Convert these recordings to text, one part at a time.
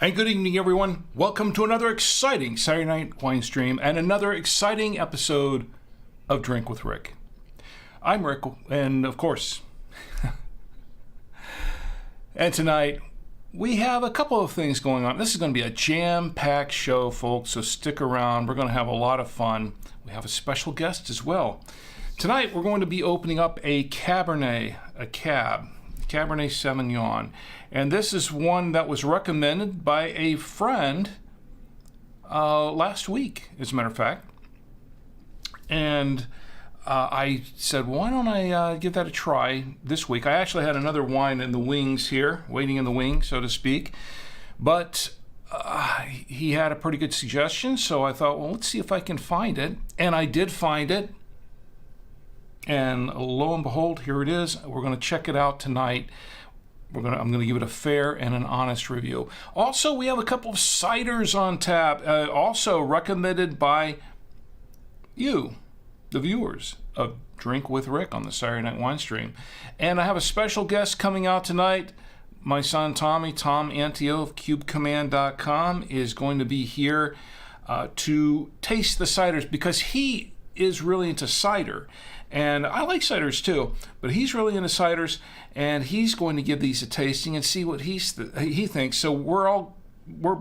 And good evening, everyone. Welcome to another exciting Saturday Night Wine Stream and another exciting episode of Drink with Rick. I'm Rick, and of course, and tonight we have a couple of things going on. This is going to be a jam-packed show, folks, so stick around. We're going to have a lot of fun. We have a special guest as well. Tonight we're going to be opening up a Cabernet Sauvignon. And this is one that was recommended by a friend last week, as a matter of fact. And I said, why don't I give that a try this week? I actually had another wine in the wings here, waiting in the wing, so to speak. But he had a pretty good suggestion, so I thought, well, let's see if I can find it. And I did find it. And lo and behold, here it is. We're going to check it out tonight. I'm going to give it a fair and an honest review. Also, we have a couple of ciders on tap, also recommended by you, the viewers of Drink with Rick on the Saturday Night Wine Stream. And I have a special guest coming out tonight. My son Tommy, TomAntio of CubeCommand.com, is going to be here to taste the ciders because he is really into cider. And I like ciders too, but he's really into ciders, and he's going to give these a tasting and see what he thinks. So we're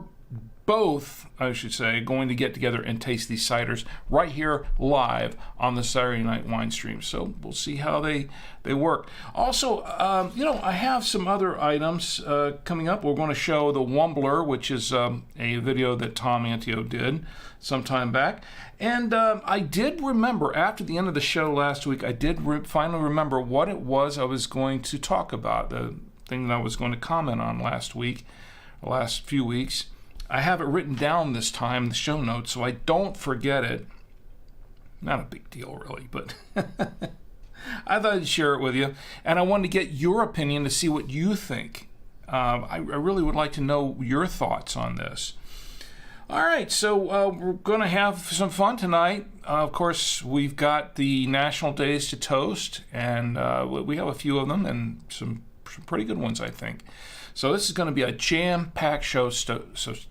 both, I should say, going to get together and taste these ciders right here live on the Saturday Night Wine Stream. So we'll see how they work. Also, I have some other items coming up. We're going to show the Wumbler, which is a video that TomAntio did some time back. And I did remember, after the end of the show last week, I did finally remember what it was I was going to talk about, the thing that I was going to comment on last few weeks. I have it written down this time, the show notes, so I don't forget it. Not a big deal, really, but I thought I'd share it with you. And I wanted to get your opinion to see what you think. I really would like to know your thoughts on this. All right, so we're going to have some fun tonight. Of course, we've got the National Days to Toast, and we have a few of them, and some pretty good ones, I think. So this is going to be a jam-packed show, so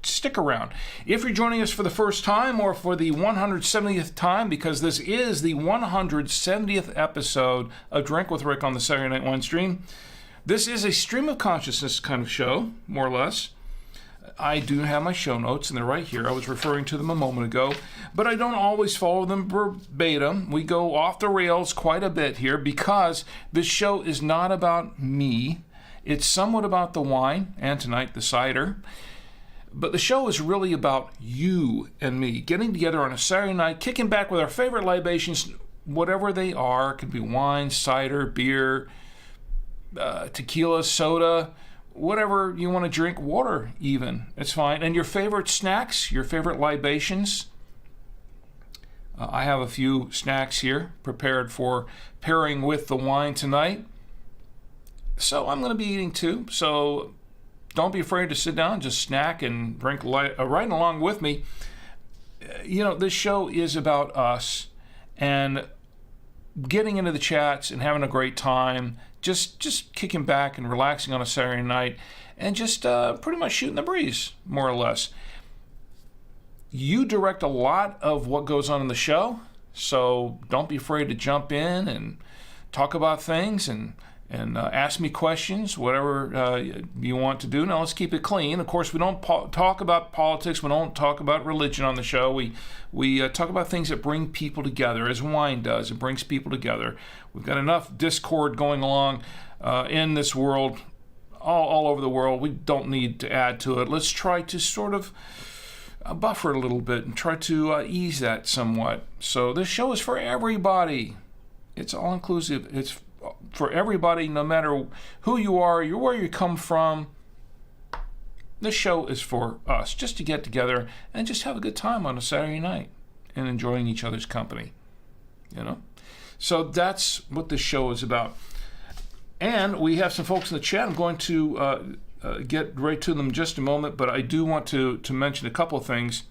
stick around. If you're joining us for the first time or for the 170th time, because this is the 170th episode of Drink with Rick on the Saturday Night Wine Stream, this is a stream of consciousness kind of show, more or less. I do have my show notes, and they're right here. I was referring to them a moment ago, but I don't always follow them verbatim. We go off the rails quite a bit here because this show is not about me. It's somewhat about the wine, and tonight the cider. But the show is really about you and me getting together on a Saturday night, kicking back with our favorite libations, whatever they are. It could be wine, cider, beer, tequila, soda, whatever you want to drink, water even, it's fine. And your favorite snacks, your favorite libations. I have a few snacks here prepared for pairing with the wine tonight. So I'm going to be eating too. So don't be afraid to sit down, just snack and drink right along with me. This show is about us and getting into the chats and having a great time. Just kicking back and relaxing on a Saturday night and just pretty much shooting the breeze, more or less. You direct a lot of what goes on in the show, so don't be afraid to jump in and talk about things and ask me questions, whatever you want to do. Now, let's keep it clean. Of course, we don't talk about politics. We don't talk about religion on the show. We talk about things that bring people together, as wine does. It brings people together. We've got enough discord going along in this world, all over the world. We don't need to add to it. Let's try to sort of buffer it a little bit and try to ease that somewhat. So this show is for everybody. It's all-inclusive. It's for everybody, no matter who you are, where you come from. This show is for us, just to get together and just have a good time on a Saturday night and enjoying each other's company, So that's what this show is about. And we have some folks in the chat. I'm going to get right to them in just a moment, but I do want to mention a couple of things.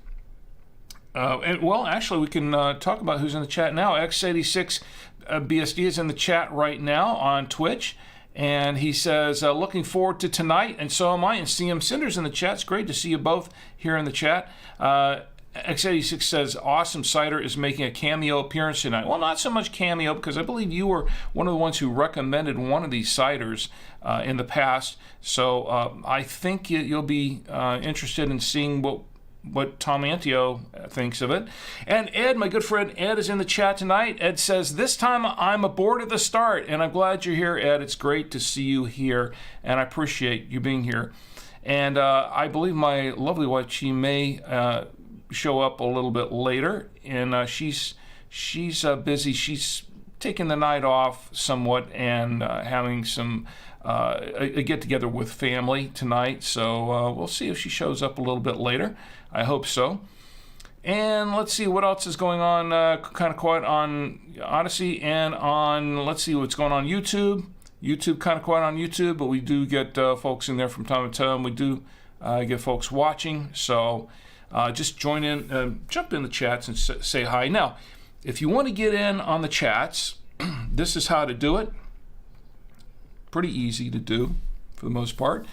Actually, we can talk about who's in the chat now. X86 BSD is in the chat right now on Twitch, And he says, looking forward to tonight, and so am I. And CM Cinder's in the chat. It's great to see you both here in the chat. X86 says, awesome, Cider is making a cameo appearance tonight. Well, not so much cameo, because I believe you were one of the ones who recommended one of these ciders in the past. So I think you'll be interested in seeing what TomAntio thinks of it. And Ed, my good friend Ed, is in the chat tonight. Ed says, this time I'm aboard at the start, and I'm glad you're here, Ed. It's great to see you here, and I appreciate you being here. And I believe my lovely wife, she may show up a little bit later, and she's busy. She's taking the night off somewhat and having some a get-together with family tonight, so we'll see if she shows up a little bit later. I hope so. And let's see what else is going on, kind of quiet on Odyssey, and on, let's see what's going on YouTube. YouTube, kind of quiet on YouTube, but we do get folks in there from time to time. We do get folks watching, so just join in, jump in the chats and say hi. Now, if you want to get in on the chats, this is how to do it. Pretty easy to do for the most part.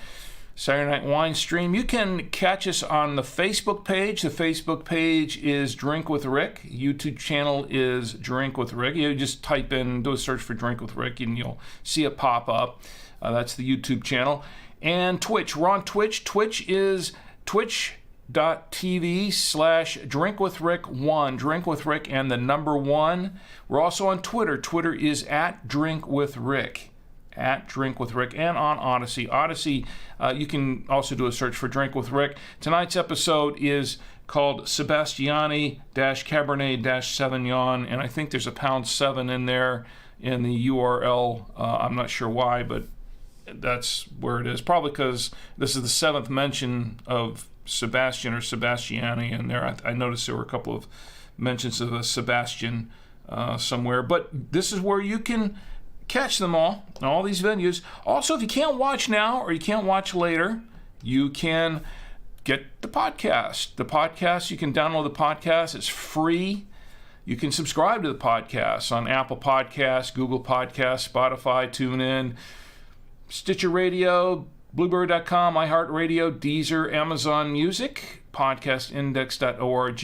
Saturday Night Winestream. You can catch us on the Facebook page. The Facebook page is Drink with Rick. YouTube channel is Drink with Rick. You just type in, do a search for Drink with Rick, and you'll see it pop up. That's the YouTube channel. And Twitch. We're on Twitch. Twitch is twitch.tv/drinkwithrick1. Drink with Rick and the number 1. We're also on Twitter. Twitter is @drinkwithrick. @Drink with Rick, and on Odyssey. Odyssey, you can also do a search for Drink with Rick. Tonight's episode is called Sebastiani Cabernet Sauvignon, and I think there's a #7 in there in the URL. I'm not sure why, but that's where it is. Probably because this is the 7th mention of Sebastian or Sebastiani in there. I noticed there were a couple of mentions of a Sebastian somewhere, but this is where you can catch them all these venues. Also, if you can't watch now or you can't watch later, you can get the podcast. The podcast, you can download the podcast. It's free. You can subscribe to the podcast on Apple Podcasts, Google Podcasts, Spotify, TuneIn, Stitcher Radio, Blueberry.com, iHeartRadio, Deezer, Amazon Music, podcastindex.org,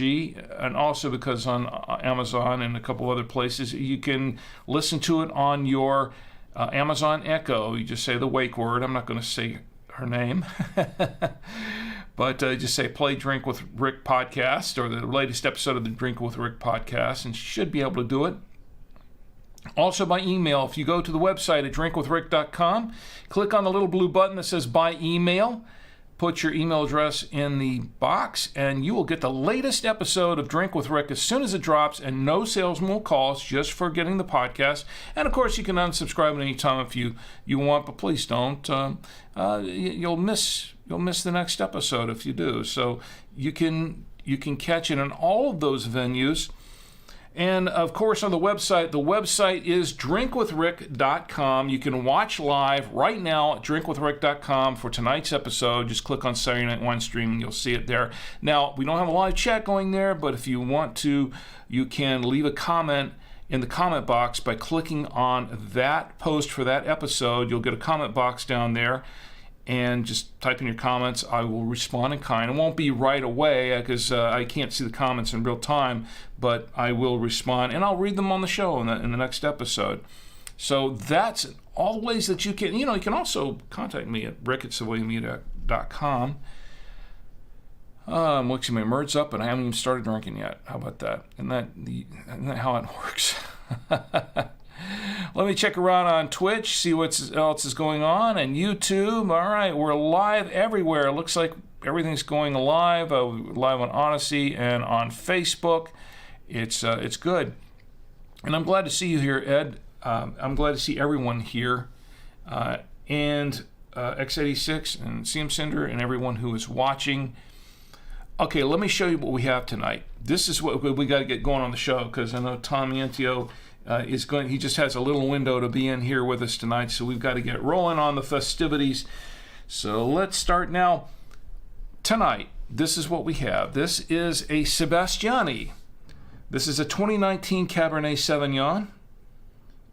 and also because on Amazon and a couple other places, you can listen to it on your Amazon Echo. You just say the wake word. I'm not going to say her name, but just say play Drink with Rick podcast or the latest episode of the Drink with Rick podcast, and you should be able to do it. Also by email, if you go to the website at drinkwithrick.com, click on the little blue button that says by email, put your email address in the box, and you will get the latest episode of Drink with Rick as soon as it drops, and no salesman will call. It's just for getting the podcast. And of course, you can unsubscribe at any time if you want, but please don't. You'll miss the next episode if you do. So you can catch it in all of those venues. And of course, on the website is drinkwithrick.com. You can watch live right now at drinkwithrick.com for tonight's episode. Just click on Saturday Night Winestream and you'll see it there. Now, we don't have a live chat going there, but if you want to, you can leave a comment in the comment box by clicking on that post for that episode. You'll get a comment box down there, and just type in your comments. I will respond in kind. It won't be right away because I can't see the comments in real time, but I will respond, and I'll read them on the show in the next episode. So that's all the ways that you can, you can also contact me at rick@savoymedia.com. I'm mixing my merds up, and I haven't even started drinking yet. How about that? Isn't that how it works? Let me check around on Twitch, see what else is going on, and YouTube. All right, we're live everywhere. It looks like everything's going live. Live on Odyssey and on Facebook. It's good, and I'm glad to see you here, Ed. I'm glad to see everyone here, and X86 and CM Cinder and everyone who is watching. Okay, let me show you what we have tonight. This is what we got to get going on the show, because I know TomAntio is going. He just has a little window to be in here with us tonight, so we've got to get rolling on the festivities. So let's start now. Tonight, this is what we have. This is a Sebastiani. This is a 2019 Cabernet Sauvignon.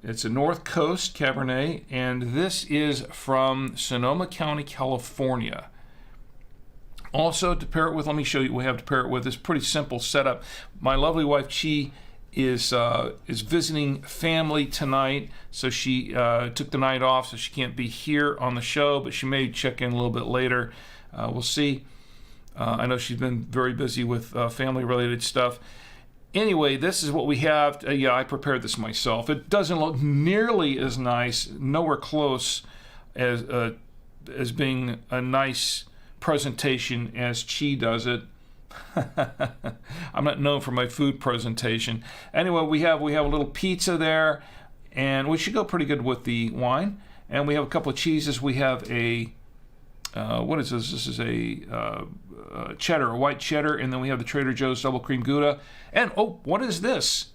It's a North Coast Cabernet, and this is from Sonoma County, California. Also, to pair it with, let me show you what we have to pair it with. It's a pretty simple setup. My lovely wife, Chi, is visiting family tonight, so she took the night off, so she can't be here on the show, but she may check in a little bit later. We'll see. I know she's been very busy with family-related stuff. Anyway, this is what we have. Yeah, I prepared this myself. It doesn't look nearly as nice, nowhere close as being a nice presentation as Chi does it. I'm not known for my food presentation. Anyway, we have a little pizza there, and we should go pretty good with the wine. And we have a couple of cheeses. We have a what is this? This is a cheddar, a white cheddar, and then we have the Trader Joe's double cream Gouda. And oh, what is this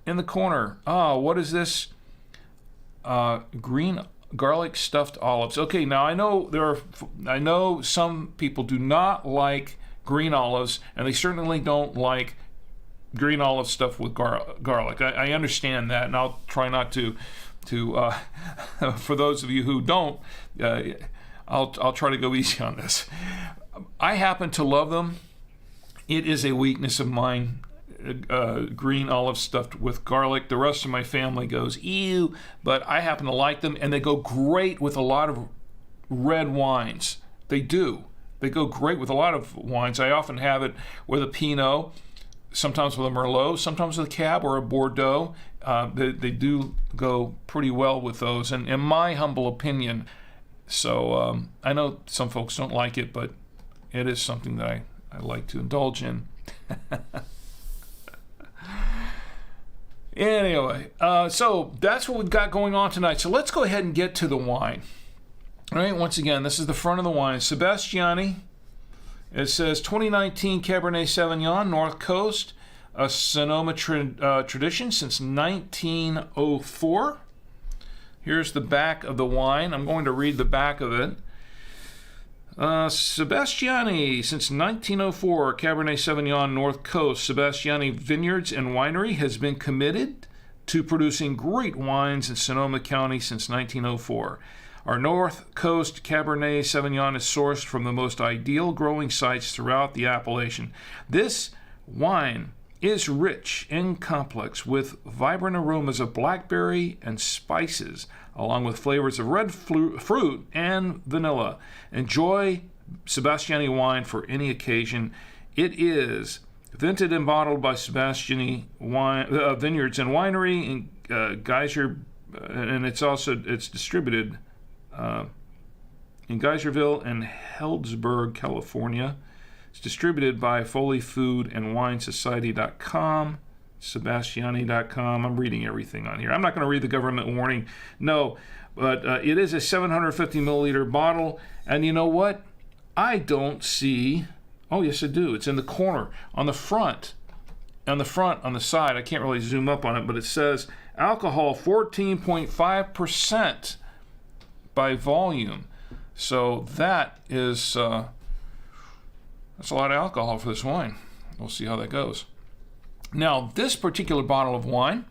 in the corner? Oh, what is this? Green garlic stuffed olives. Okay, now I know some people do not like green olives, and they certainly don't like green olive stuff with garlic. I understand that, and I'll try not to for those of you who don't, I'll try to go easy on this. I happen to love them. It is a weakness of mine. Green olive stuffed with garlic. The rest of my family goes, ew, but I happen to like them, and they go great with a lot of red wines. They do. They go great with a lot of wines. I often have it with a Pinot, sometimes with a Merlot, sometimes with a Cab or a Bordeaux. They do go pretty well with those, and in my humble opinion. So I know some folks don't like it, but it is something that I like to indulge in. Anyway, so that's what we've got going on tonight. So let's go ahead and get to the wine. All right, once again, this is the front of the wine. Sebastiani. It says 2019 Cabernet Sauvignon, North Coast, a Sonoma tradition since 1904. Here's the back of the wine. I'm going to read the back of it. Sebastiani, since 1904, Cabernet Sauvignon North Coast. Sebastiani Vineyards and Winery has been committed to producing great wines in Sonoma County since 1904. Our North Coast Cabernet Sauvignon is sourced from the most ideal growing sites throughout the appellation. This wine is rich and complex with vibrant aromas of blackberry and spices, along with flavors of red fruit and vanilla. Enjoy Sebastiani wine for any occasion. It is vented and bottled by Sebastiani Vineyards and Winery in Geyser, and it's distributed in Geyserville and Healdsburg, California. It's distributed by Foley Food and Wine Society.com, Sebastiani.com. I'm reading everything on here. I'm not going to read the government warning. No, but it is a 750 milliliter bottle. And you know what? I don't see... Oh, yes, I do. It's in the corner. On the front, on the side, I can't really zoom up on it, but it says alcohol 14.5% by volume. So that is... that's a lot of alcohol for this wine. We'll see how that goes. Now, this particular bottle of wine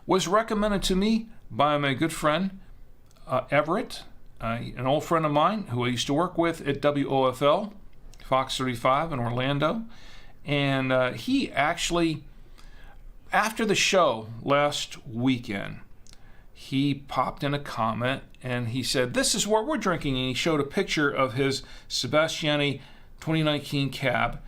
was recommended to me by my good friend, Everett, an old friend of mine who I used to work with at WOFL, Fox 35 in Orlando. And he actually, after the show last weekend, he popped in a comment and he said, "This is what we're drinking." And he showed a picture of his Sebastiani 2019 Cab,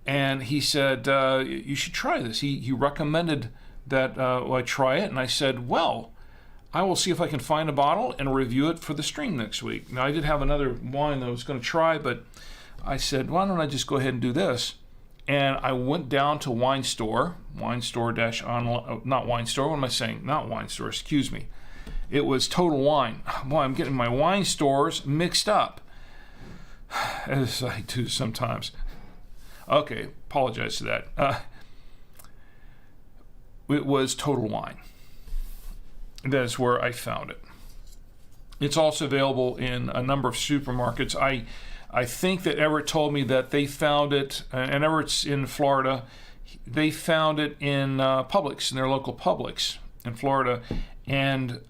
and he said, "You should try this." He recommended that I try it, and I said, "Well, I will see if I can find a bottle and review it for the stream next week." Now, I did have another wine that I was going to try, but I said, why don't I just go ahead and do this? And I went down to Wine Store -online, not Wine Store, what am I saying? Not Wine Store, excuse me. It was Total Wine. Boy, I'm getting my wine stores mixed up, as I do sometimes. Okay, apologize to that. It was Total Wine. That is where I found it. It's also available in a number of supermarkets. I think that Everett told me that they found it, and Everett's in Florida, they found it in Publix, in their local Publix in Florida, And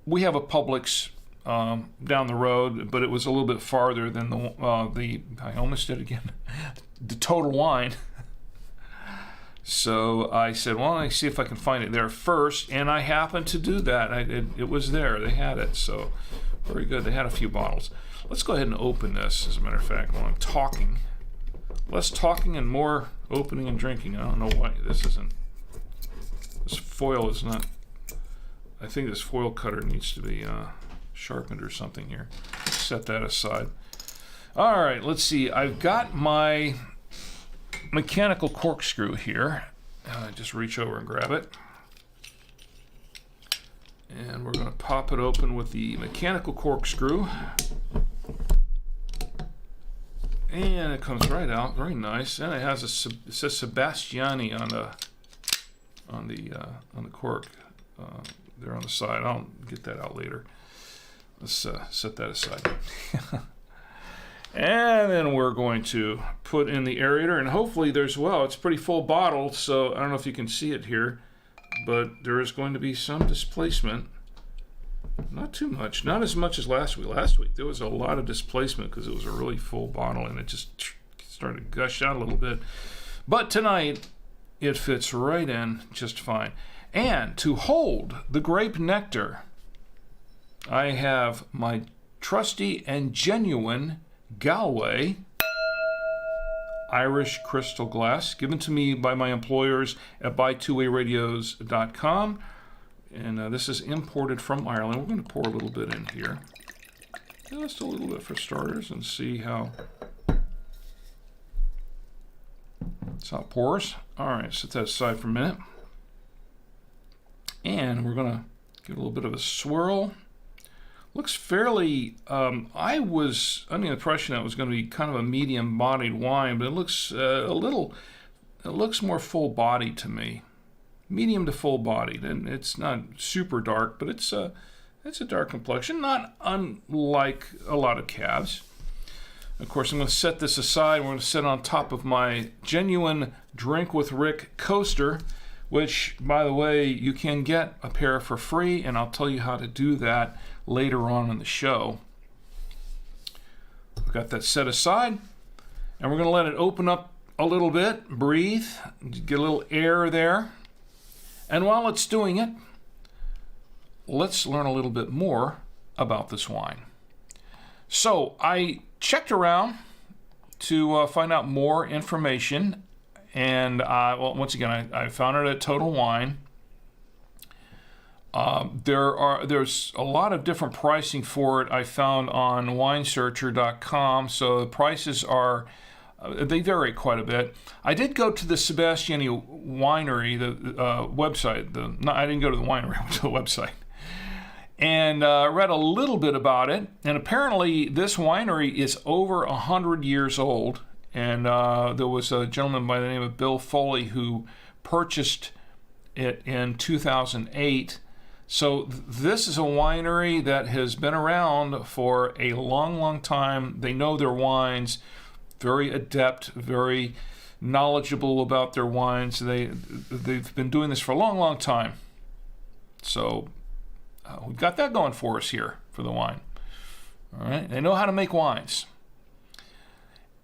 we have a Publix down the road, but it was a little bit farther than the I almost did it again, the Total Wine. So I said, well, let me see if I can find it there first, and I happened to do that. It was there. They had it, so very good. They had a few bottles. Let's go ahead and open this, as a matter of fact, while I'm talking. Less talking and more opening and drinking. I don't know why this foil is not, I think this foil cutter needs to be sharpened or something here. Set that aside. All right, let's see. I've got my mechanical corkscrew here. Just reach over and grab it. And we're going to pop it open with the mechanical corkscrew. And it comes right out, very nice. And it has it says Sebastiani on the cork there on the side. I'll get that out later. Let's set that aside. And then we're going to put in the aerator, and hopefully it's a pretty full bottle, so I don't know if you can see it here, but there is going to be some displacement. Not too much, not as much as last week. Last week there was a lot of displacement because it was a really full bottle and it just started to gush out a little bit. But tonight it fits right in just fine. And to hold the grape nectar, I have my trusty and genuine Galway Irish crystal glass, given to me by my employers at buy2wayradios.com. And this is imported from Ireland. We're going to pour a little bit in here. Just a little bit for starters, and see how it pours. All right, set that aside for a minute. And we're going to give it a little bit of a swirl. Looks fairly, I was under the impression that it was going to be kind of a medium-bodied wine, but it looks it looks more full-bodied to me. Medium to full-bodied, and it's not super dark, but it's a dark complexion, not unlike a lot of calves. Of course, I'm going to set this aside. We're going to set it on top of my genuine Drink with Rick coaster, which, by the way, you can get a pair for free, and I'll tell you how to do that later on in the show. I've got that set aside, and we're going to let it open up a little bit, breathe, get a little air there. And while it's doing it, let's learn a little bit more about this wine. So I checked around to find out more information, and once again, I found it at Total Wine. There's a lot of different pricing for it I found on winesearcher.com, so the prices are they vary quite a bit. I did go to the Sebastiani winery, the website. I didn't go to the winery, I went to the website. And read a little bit about it. And apparently this winery is over 100 years old. And there was a gentleman by the name of Bill Foley who purchased it in 2008. So this is a winery that has been around for a long, long time. They know their wines. Very adept, very knowledgeable about their wines. They've been doing this for a long, long time. So we've got that going for us here for the wine. All right, they know how to make wines.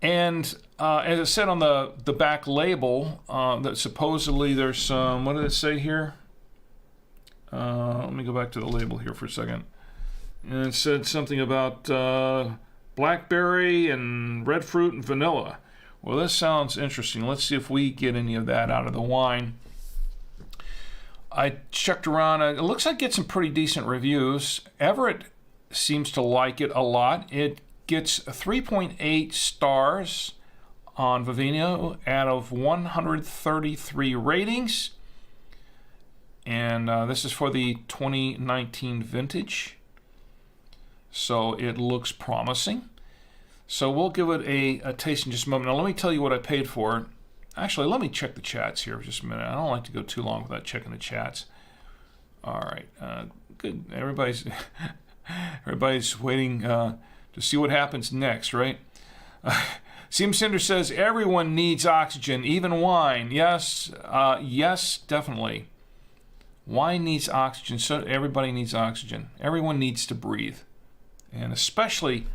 And as I said on the back label, that supposedly there's some, what did it say here? Let me go back to the label here for a second. And it said something about blackberry and red fruit and vanilla. Well, this sounds interesting. Let's see if we get any of that out of the wine. I checked around. It looks like it gets some pretty decent reviews. Everett seems to like it a lot. It gets 3.8 stars on Vivino out of 133 ratings. And this is for the 2019 vintage. So it looks promising. So we'll give it a taste in just a moment. Now let me tell you what I paid for it. Actually, let me check the chats here for just a minute. I don't like to go too long without checking the chats. All right, good. Everybody's waiting to see what happens next, right? Seam Cinder says everyone needs oxygen, even wine. Yes, yes, definitely. Wine needs oxygen, so everybody needs oxygen. Everyone needs to breathe, and especially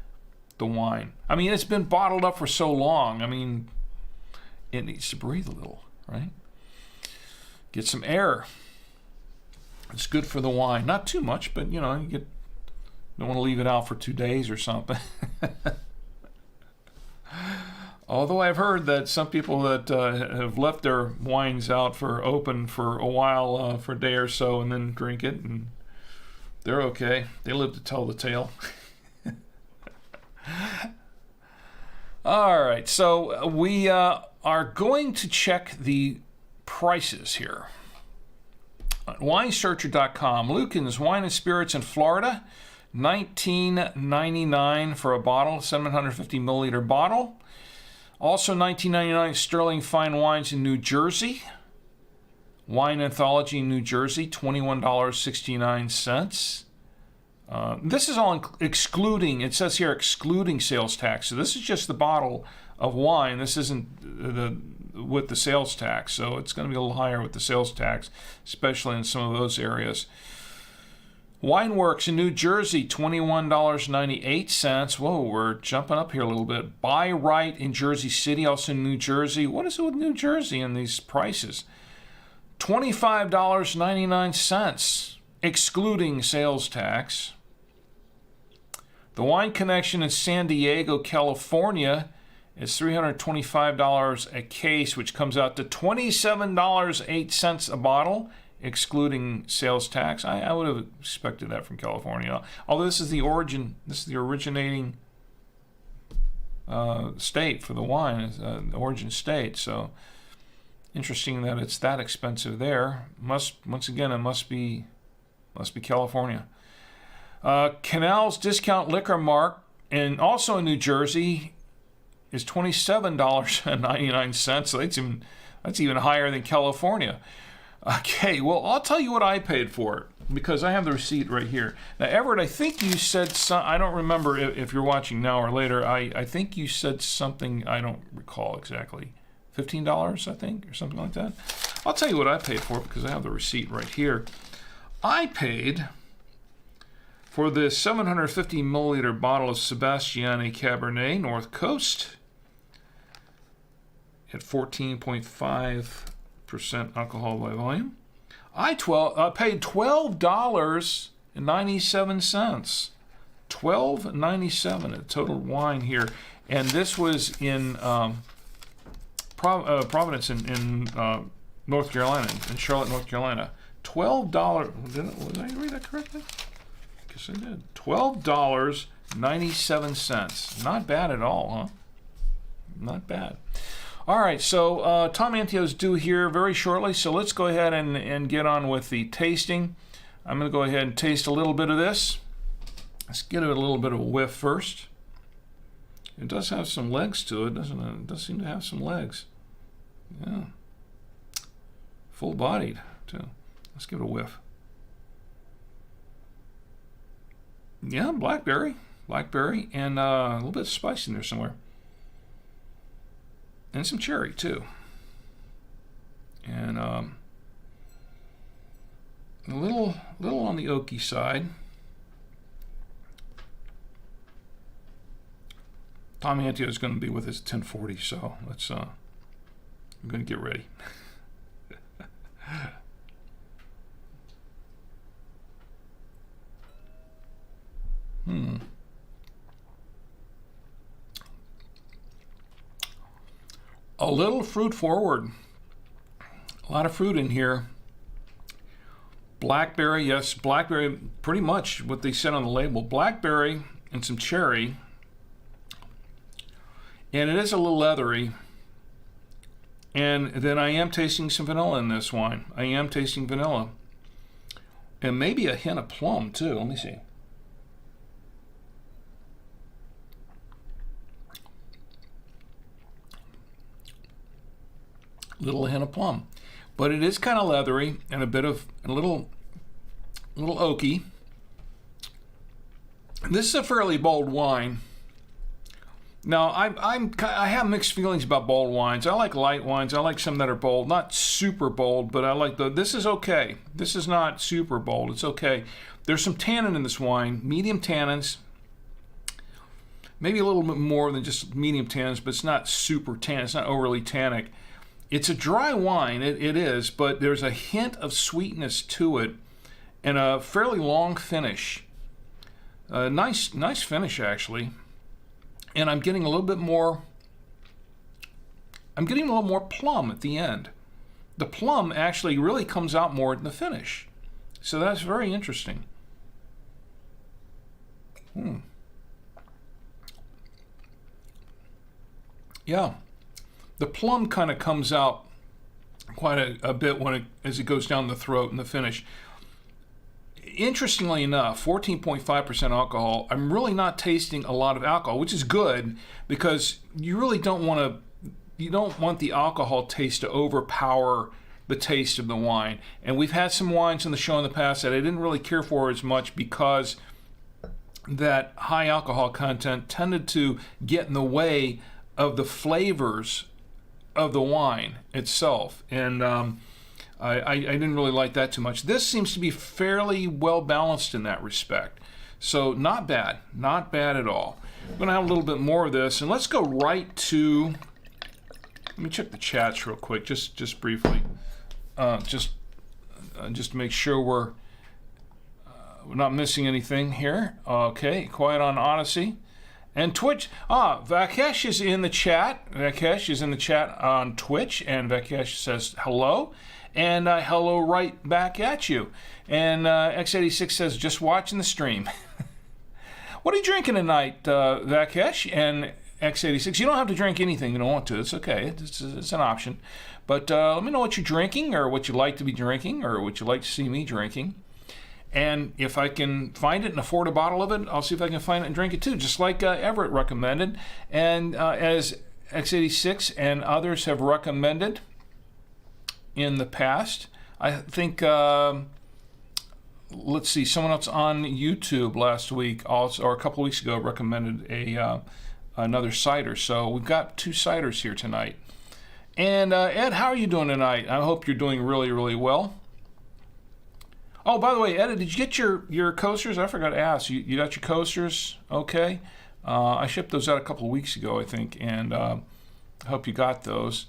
the wine. I mean, it's been bottled up for so long. I mean, it needs to breathe a little, right? Get some air. It's good for the wine. Not too much, but you don't want to leave it out for 2 days or something. Although I've heard that some people that have left their wines out open for a while, for a day or so, and then drink it, and they're okay. They live to tell the tale. All right, so we are going to check the prices here. WineSearcher.com. Lucan's Wine and Spirits in Florida, $19.99 for a bottle, 750 milliliter bottle. Also $19.99 Sterling Fine Wines in New Jersey. Wine Anthology in New Jersey, $21.69. This is all excluding, it says here excluding sales tax. So this is just the bottle of wine. This isn't with the sales tax. So it's going to be a little higher with the sales tax, especially in some of those areas. Wineworks in New Jersey, $21.98. Whoa, we're jumping up here a little bit. Buy Right in Jersey City, also in New Jersey. What is it with New Jersey and these prices? $25.99, excluding sales tax. The Wine Connection in San Diego, California is $325 a case, which comes out to $27.08 a bottle, excluding sales tax. I would have expected that from California. Although this is the originating state for the wine, the origin state. So interesting that it's that expensive there. Once again, it must be California. Canal's Discount Liquor Mart, and also in New Jersey, is $27.99. So that's even higher than California. Okay, well, I'll tell you what I paid for it, because I have the receipt right here. Now, Everett, I think you said I don't remember if you're watching now or later. I think you said something, I don't recall exactly. $15, I think, or something like that. I'll tell you what I paid for it, because I have the receipt right here. I paid for this 750 milliliter bottle of Sebastiani Cabernet North Coast at 14.5% alcohol by volume. I paid $12.97. $12.97 at total wine here, and this was in Providence in North Carolina, in Charlotte, North Carolina. $12. Did I read that correctly? I guess I did. $12.97. Not bad at all, huh? Not bad. All right, so TomAntio's due here very shortly, so let's go ahead and get on with the tasting. I'm going to go ahead and taste a little bit of this. Let's get it a little bit of a whiff first. It does have some legs to it, doesn't it? It does seem to have some legs. Yeah. Full-bodied, too. Let's give it a whiff. Yeah, blackberry, and a little bit of spice in there somewhere. And some cherry, too. And a little on the oaky side. TomAntio is going to be with us at 10:40, so let's. I'm going to get ready. A little fruit forward. A lot of fruit in here. Blackberry, yes, blackberry, pretty much what they said on the label. Blackberry and some cherry. And it is a little leathery. And then I am tasting some vanilla in this wine. I am tasting vanilla. And maybe a hint of plum, too. Let me see. Little hint of plum, but it is kind of leathery and a little oaky. This is a fairly bold wine, Now, I have mixed feelings about bold wines. I like light wines. I like some that are bold, not super bold, but I like this is okay. This is not super bold. It's okay. There's some tannin in this wine, medium tannins, maybe a little bit more than just medium tannins, but it's not super tannin. It's not overly tannic. It's a dry wine. It is, but there's a hint of sweetness to it, and a fairly long finish. Nice finish actually. And I'm getting a little bit more. I'm getting a little more plum at the end. The plum actually really comes out more in the finish, so that's very interesting. Yeah, the plum kind of comes out quite a bit as it goes down the throat in the finish. Interestingly enough, 14.5% alcohol. I'm really not tasting a lot of alcohol, which is good because you really don't want the alcohol taste to overpower the taste of the wine. And we've had some wines in the show in the past that I didn't really care for as much because that high alcohol content tended to get in the way of the flavors of the wine itself. And I didn't really like that too much. This seems to be fairly well balanced in that respect. So not bad at all. I'm going to have a little bit more of this, and let's go right to, let me check the chats real quick, just briefly. Just to make sure we're not missing anything here. Okay, quiet on Odyssey. And Twitch, Vakesh is in the chat. Vakesh is in the chat on Twitch, and Vakesh says hello. And hello right back at you. And X86 says, just watching the stream. What are you drinking tonight, Vakesh and X86? You don't have to drink anything you don't want to. It's okay. It's an option. But let me know what you're drinking, or what you like to be drinking, or what you like to see me drinking. And if I can find it and afford a bottle of it, I'll see if I can find it and drink it too, just like Everett recommended. And as X86 and others have recommended in the past. I think, let's see, someone else on YouTube last week, also, or a couple of weeks ago, recommended another cider. So we've got 2 ciders here tonight. And Ed, how are you doing tonight? I hope you're doing really, really well. Oh, by the way, Ed, did you get your coasters? I forgot to ask. You got your coasters? Okay. I shipped those out a couple of weeks ago, I think, and I hope you got those.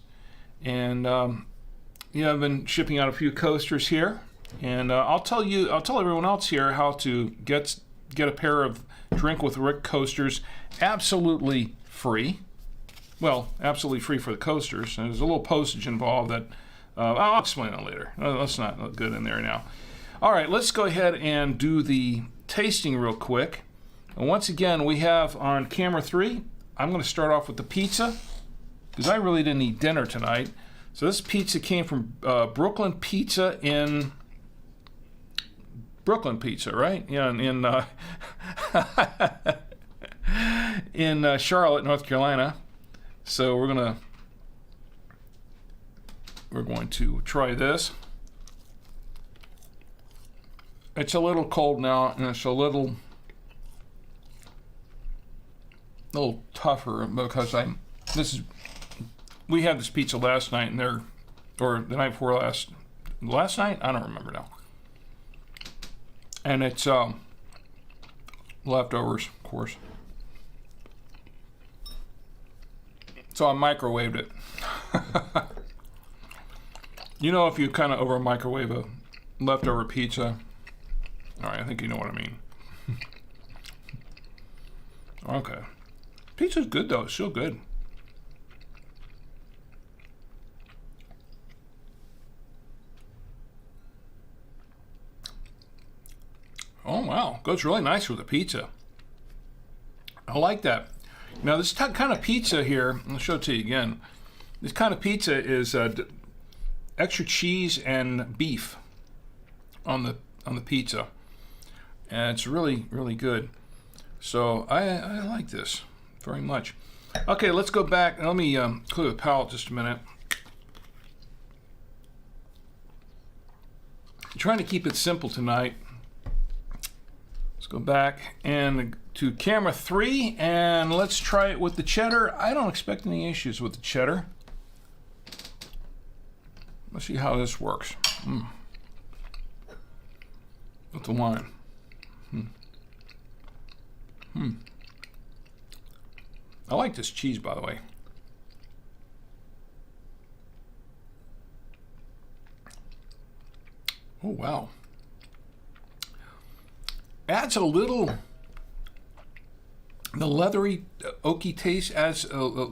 And I've been shipping out a few coasters here, and I'll tell everyone else here how to get a pair of Drink with Rick coasters absolutely free. Well, absolutely free for the coasters. And there's a little postage involved that I'll explain that later. Let's not get in there now. All right, let's go ahead and do the tasting real quick. And once again, we have on camera 3. I'm going to start off with the pizza because I really didn't eat dinner tonight. So this pizza came from Brooklyn Pizza in Brooklyn Pizza, right? Yeah, in Charlotte, North Carolina. So we're going to try this. It's a little cold now, and it's a little tougher because we had this pizza last night, or the night before last night? I don't remember now. And it's leftovers, of course. So I microwaved it. If you kind of over microwave a leftover pizza. All right, I think you know what I mean. Okay. Pizza's good though, it's still good. Oh wow, goes really nice with the pizza. I like that. Now this kind of pizza here, I'll show it to you again. This kind of pizza is extra cheese and beef on the pizza, and it's really, really good. So I like this very much. Okay, let's go back and let me clear the palate just a minute. I'm trying to keep it simple tonight. Let's Go back and to camera 3, and let's try it with the cheddar. I don't expect any issues with the cheddar. Let's see how this works. With the wine. I like this cheese, by the way. Oh, wow. Adds a little, the leathery, oaky taste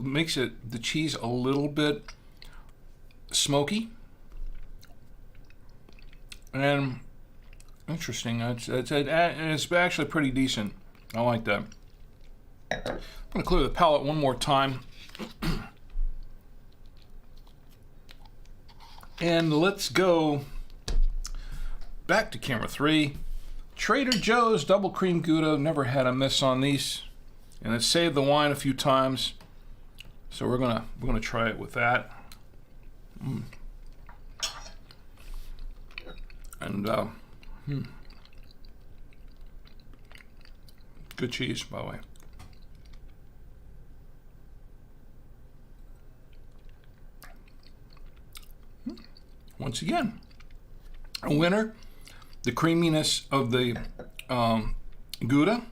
makes the cheese a little bit smoky. And interesting. It's actually pretty decent. I like that. I'm going to clear the palate one more time. And let's go back to camera 3. Trader Joe's Double Cream Gouda. Never had a miss on these. And it saved the wine a few times. So we're gonna try it with that. And good cheese, by the way. Once again, a winner. The creaminess of the Gouda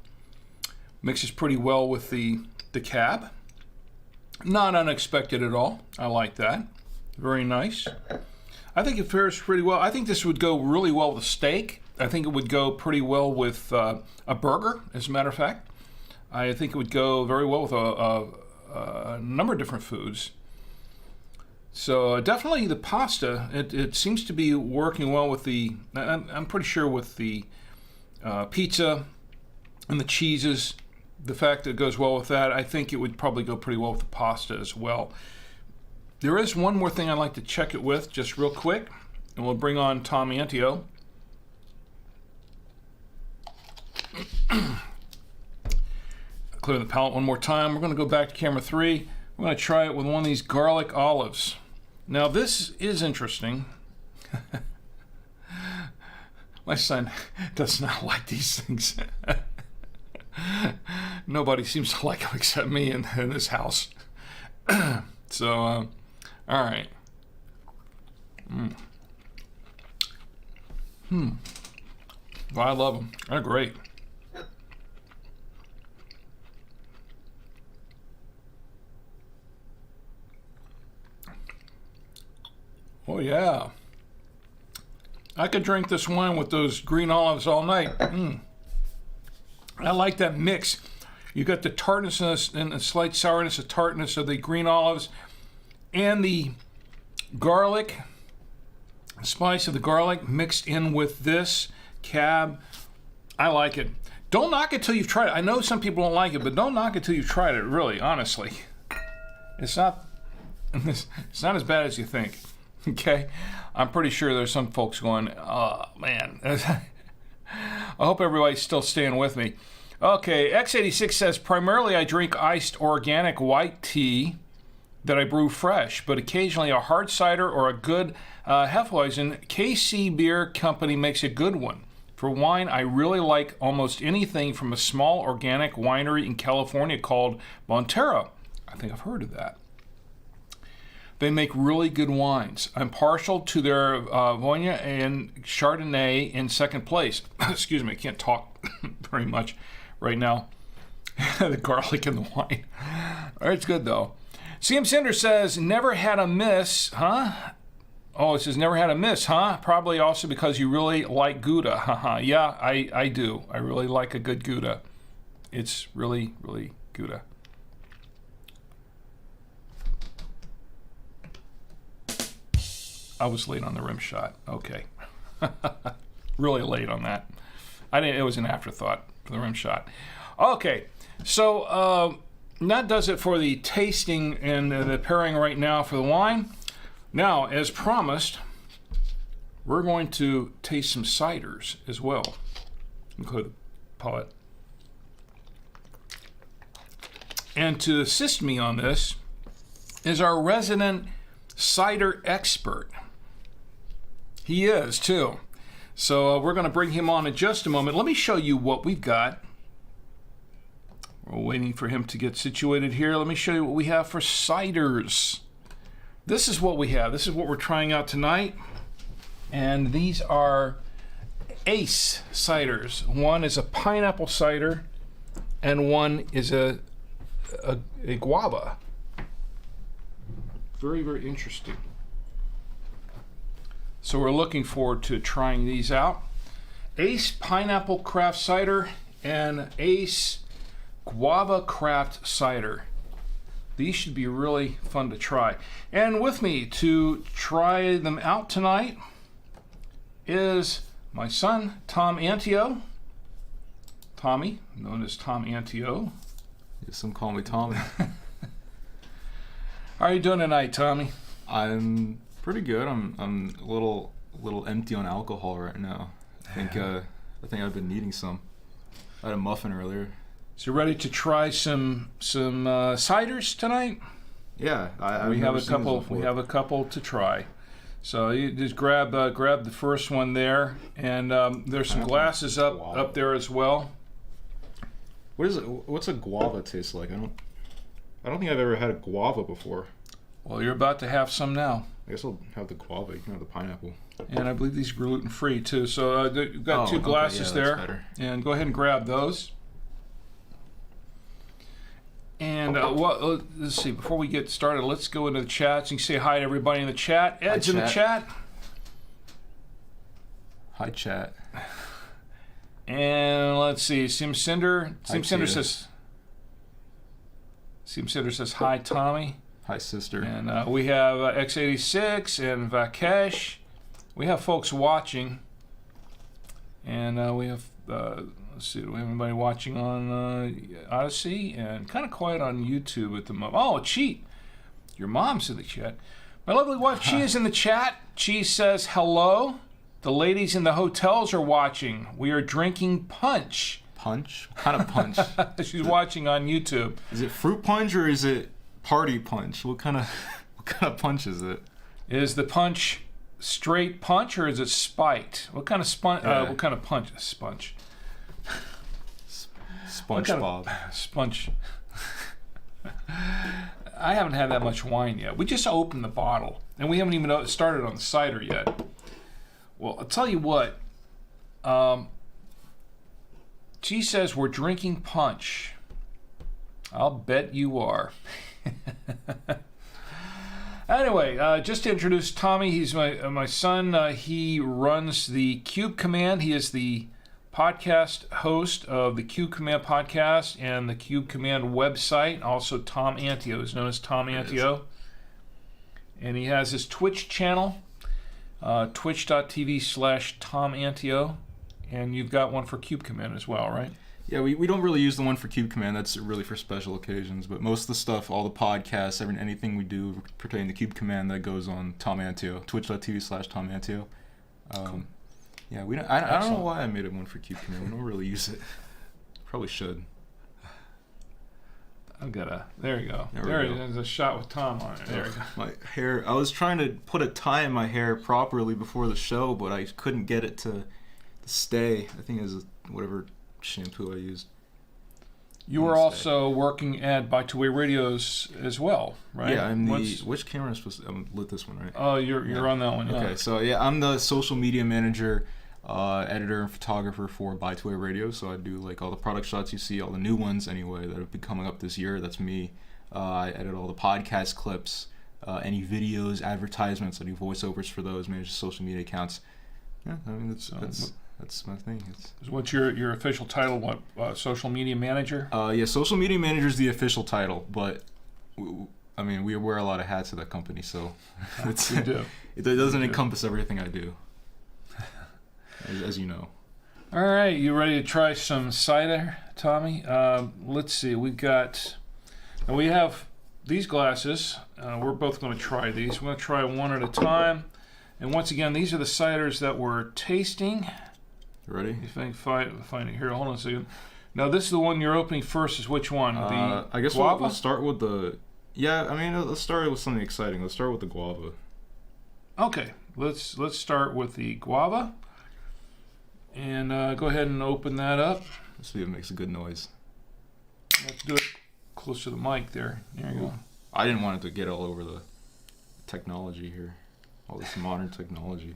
mixes pretty well with the Cab. Not unexpected at all. I like that. Very nice. I think it fares pretty well. I think this would go really well with a steak. I think it would go pretty well with a burger, as a matter of fact. I think it would go very well with a number of different foods. So definitely the pasta, it seems to be working well with the, I'm pretty sure with the pizza and the cheeses, the fact that it goes well with that, I think it would probably go pretty well with the pasta as well. There is one more thing I'd like to check it with, just real quick, and we'll bring on TomAntio. Clear the palate one more time. We're going to go back to camera 3. We're going to try it with one of these garlic olives. Now this is interesting. My son does not like these things. Nobody seems to like them except me in this house. So, all right. Well, I love them. They're great. Oh yeah, I could drink this wine with those green olives all night. I like that mix. You got the tartness and the slight sourness, the tartness of the green olives, and the garlic, the spice of the garlic mixed in with this Cab. I like it. Don't knock it till you've tried it. I know some people don't like it, but don't knock it till you've tried it. Really, honestly, it's not as bad as you think. Okay, I'm pretty sure there's some folks going, oh man. I hope everybody's still staying with me. Okay, X86 says, primarily I drink iced organic white tea that I brew fresh, but occasionally a hard cider or a good Hefeweizen. KC Beer Company makes a good one. For wine, I really like almost anything from a small organic winery in California called Montero. I think I've heard of that. They make really good wines. I'm partial to their Viognier and Chardonnay in second place. Excuse me, I can't talk very much right now. The garlic in the wine. All right, it's good though. CM Cinder says, never had a miss, huh? Oh, it says never had a miss, huh? Probably also because you really like Gouda. Haha. Yeah, I do. I really like a good Gouda. It's really, really Gouda. I was late on the rim shot. Okay. Really late on that. It was an afterthought for the rim shot. Okay. So that does it for the tasting and the pairing right now for the wine. Now, as promised, we're going to taste some ciders as well. Include the palate. And to assist me on this is our resident cider expert. He is, too. So we're going to bring him on in just a moment. Let me show you what we've got. We're waiting for him to get situated here. Let me show you what we have for ciders. This is what we have. This is what we're trying out tonight. And these are Ace ciders. One is a pineapple cider, and one is a guava. Very, very interesting. So we're looking forward to trying these out. Ace Pineapple Craft Cider and Ace Guava Craft Cider. These should be really fun to try. And with me to try them out tonight is my son, TomAntio. Tommy, known as TomAntio. Yes, some call me Tommy. How are you doing tonight, Tommy? I'm pretty good. I'm a little empty on alcohol right now. I think I've been needing some. I had a muffin earlier. So ready to try some ciders tonight? Yeah, we have a couple. We have a couple to try. So you just grab the first one there, and there's some glasses up there as well. What is it? What's a guava taste like? I don't think I've ever had a guava before. Well, you're about to have some now. I guess I'll have the guava. You can have the pineapple. And I believe these are gluten-free too. So you've got two glasses there. Better. And go ahead and grab those. And let's see, before we get started, let's go into the chat. You can say hi to everybody in the chat. Ed's in the chat. Hi, chat. And let's see, Simcinder says hi, Tommy. Hi, sister. And we have X86 and Vakesh. We have folks watching. And we have, let's see, do we have anybody watching on Odyssey? And kind of quiet on YouTube at the moment. Oh, Chi. Your mom's in the chat. My lovely wife, Chi, is in the chat. Chi says hello. The ladies in the hotels are watching. We are drinking punch. Punch? What kind of punch? She's watching on YouTube. Is it fruit punch or is it party punch? What kind of punch is it? Is the punch straight punch or is it spiked? What kind of what kind of punch? Sponge. SpongeBob. Sponge. I haven't had that much wine yet. We just opened the bottle, and we haven't even started on the cider yet. Well, I'll tell you what. She says we're drinking punch. I'll bet you are. Anyway, just to introduce Tommy, he's my son. He runs the Cube Command. He is the podcast host of the Cube Command podcast and the Cube Command website. Also, TomAntio is known as TomAntio. And he has his Twitch channel, twitch.tv/TomAntio. And you've got one for Cube Command as well, right? Yeah, we don't really use the one for Cube Command. That's really for special occasions. But most of the stuff, all the podcasts, anything we do pertaining to Cube Command, that goes on TomAntio, twitch.tv/TomAntio. Cool. Yeah, we don't. I don't know why I made it one for Cube Command. We don't really use it. Probably should. There you go. There's a shot with Tom on it. There we go. My hair. I was trying to put a tie in my hair properly before the show, but I couldn't get it to stay. I think it was whatever shampoo I used. You were also working at By Two Way Radios as well, right? Yeah, which camera am I supposed to? I'm lit this one, right? Oh, you're on that one. Yeah. Okay, so yeah, I'm the social media manager, editor, and photographer for By Two Way Radio. So I do like all the product shots you see, all the new ones anyway that have been coming up this year. That's me. I edit all the podcast clips, any videos, advertisements. I do voiceovers for those, manage the social media accounts. Yeah, I mean that's my thing. What's your official title? What social media manager? Yeah, social media manager is the official title, but we wear a lot of hats at that company, so we do. It doesn't encompass everything I do, as you know. All right, you ready to try some cider, Tommy? Let's see. We have these glasses. We're both going to try these. We're going to try one at a time. And once again, these are the ciders that we're tasting. Ready? If I can find it here. Hold on a second. Now, this is the one you're opening first. Is which one? The I guess guava? we'll start with the... Yeah, let's start with something exciting. Let's start with the guava. Okay. Let's start with the guava. And go ahead and open that up. Let's see if it makes a good noise. Let's do it close to the mic there. There you go. I didn't want it to get all over the technology here. All this modern technology.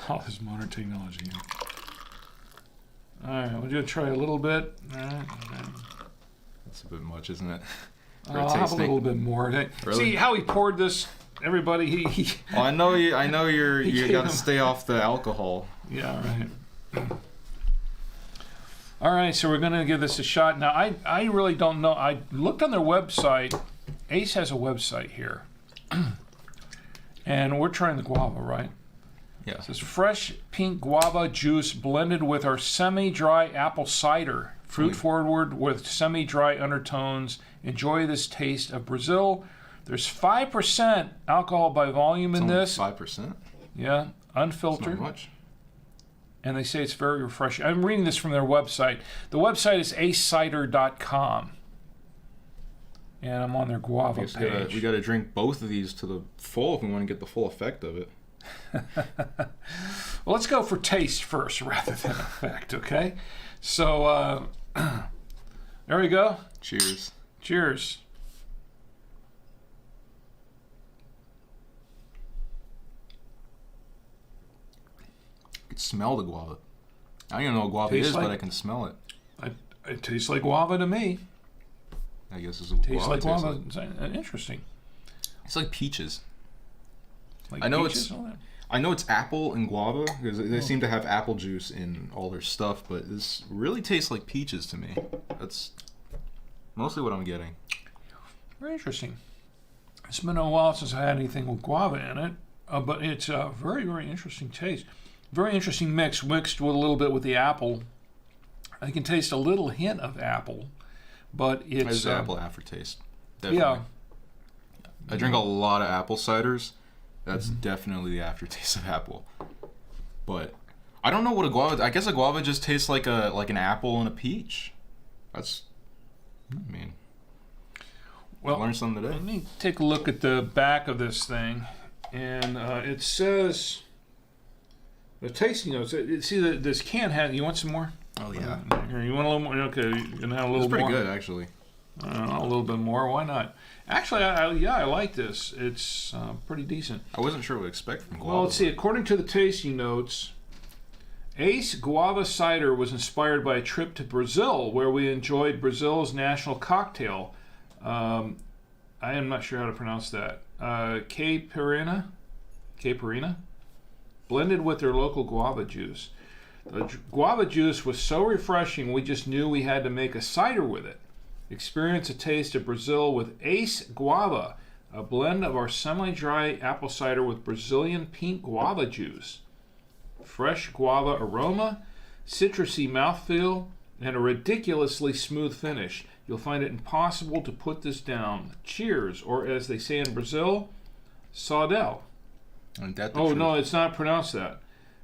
All this modern technology. All right, we're going to try a little bit. All right. That's a bit much, isn't it? I'll have a little bit more. Really? See how he poured this, everybody? Well, I know you got to stay off the alcohol. Yeah, right. All right, so we're going to give this a shot. Now, I really don't know. I looked on their website. Ace has a website here. And we're trying the guava, right? Yeah. It says fresh pink guava juice blended with our semi-dry apple cider. Fruit forward with semi-dry undertones. Enjoy this taste of Brazil. There's 5% alcohol by volume in this. 5%? Yeah, unfiltered. That's not much. And they say it's very refreshing. I'm reading this from their website. The website is acecider.com. And I'm on their guava page. We got to drink both of these to the full if we want to get the full effect of it. Well, let's go for taste first rather than effect, okay? So, there we go. Cheers. Cheers. I can smell the guava. I don't even know what guava Tastes is, like, but I can smell it. It tastes like guava to me. I guess it's a guava. Tastes like guava. Interesting. It's like peaches. Like I know peaches, I know it's apple and guava because they seem to have apple juice in all their stuff, but this really tastes like peaches to me. That's mostly what I'm getting. Very interesting. It's been a while since I had anything with guava in it, but it's a very, very interesting taste. Very interesting mixed with a little bit with the apple. I can taste a little hint of apple, but it's... There's apple aftertaste. Definitely. Yeah. I drink a lot of apple ciders. That's definitely the aftertaste of apple. But I don't know what a guava... I guess a guava just tastes like an apple and a peach. That's... I mean... Well, I learned something today. Let me take a look at the back of this thing. And it says... The tasting notes... See, this can have... You want some more? Oh, yeah. Here, you want a little more? Okay, you're going to have a little more. It's pretty good, actually. A little bit more. Why not? Actually, I like this. It's pretty decent. I wasn't sure what to expect from guava. Well, let's see. According to the tasting notes, Ace Guava Cider was inspired by a trip to Brazil, where we enjoyed Brazil's national cocktail. I am not sure how to pronounce that. Caipirina, blended with their local guava juice. The guava juice was so refreshing, we just knew we had to make a cider with it. Experience a taste of Brazil with Ace Guava, a blend of our semi-dry apple cider with Brazilian pink guava juice. Fresh guava aroma, citrusy mouthfeel, and a ridiculously smooth finish. You'll find it impossible to put this down. Cheers, or as they say in Brazil, saudade. Oh, no, it's not pronounced that.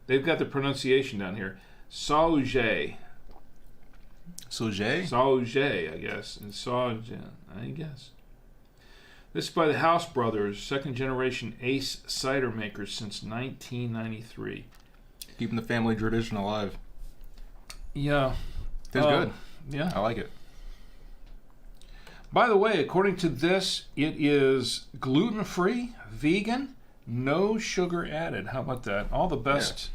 They've got the pronunciation down here. Saúde. Saúde, I guess. And Saúde, I guess. This is by the House Brothers, second generation Ace cider makers since 1993. Keeping the family tradition alive. Yeah. Tastes good. Yeah. I like it. By the way, according to this, it is gluten-free, vegan, no sugar added. How about that? All the best. Yeah.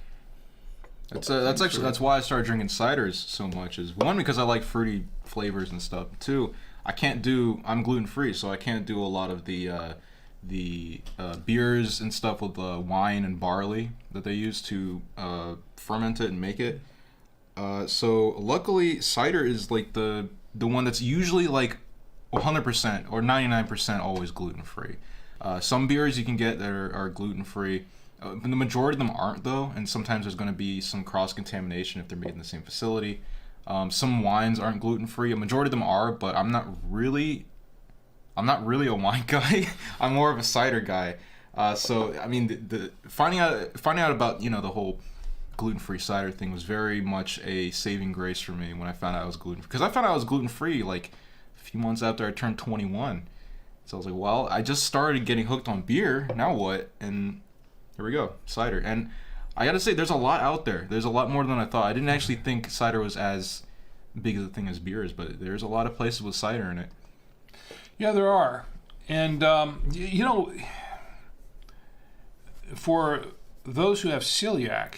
That's why I started drinking ciders so much. Is one, because I like fruity flavors and stuff. Two, I'm gluten-free, so I can't do a lot of the beers and stuff with wine and barley that they use to ferment it and make it. So luckily, cider is like the one that's usually like 100% or 99% always gluten-free. Some beers you can get that are gluten-free. But the majority of them aren't, though, and sometimes there's going to be some cross-contamination if they're made in the same facility. Some wines aren't gluten-free. A majority of them are, but I'm not really a wine guy. I'm more of a cider guy. So I mean, the finding out about the whole gluten-free cider thing was very much a saving grace for me when I found out I was gluten-free. Because I found out I was gluten-free like a few months after I turned 21. So I was like, well, I just started getting hooked on beer. Now what? And here we go, cider. And I gotta say, there's a lot out there. There's a lot more than I thought. I didn't actually think cider was as big of a thing as beer is, but there's a lot of places with cider in it. Yeah, there are. And, you know, for those who have celiac,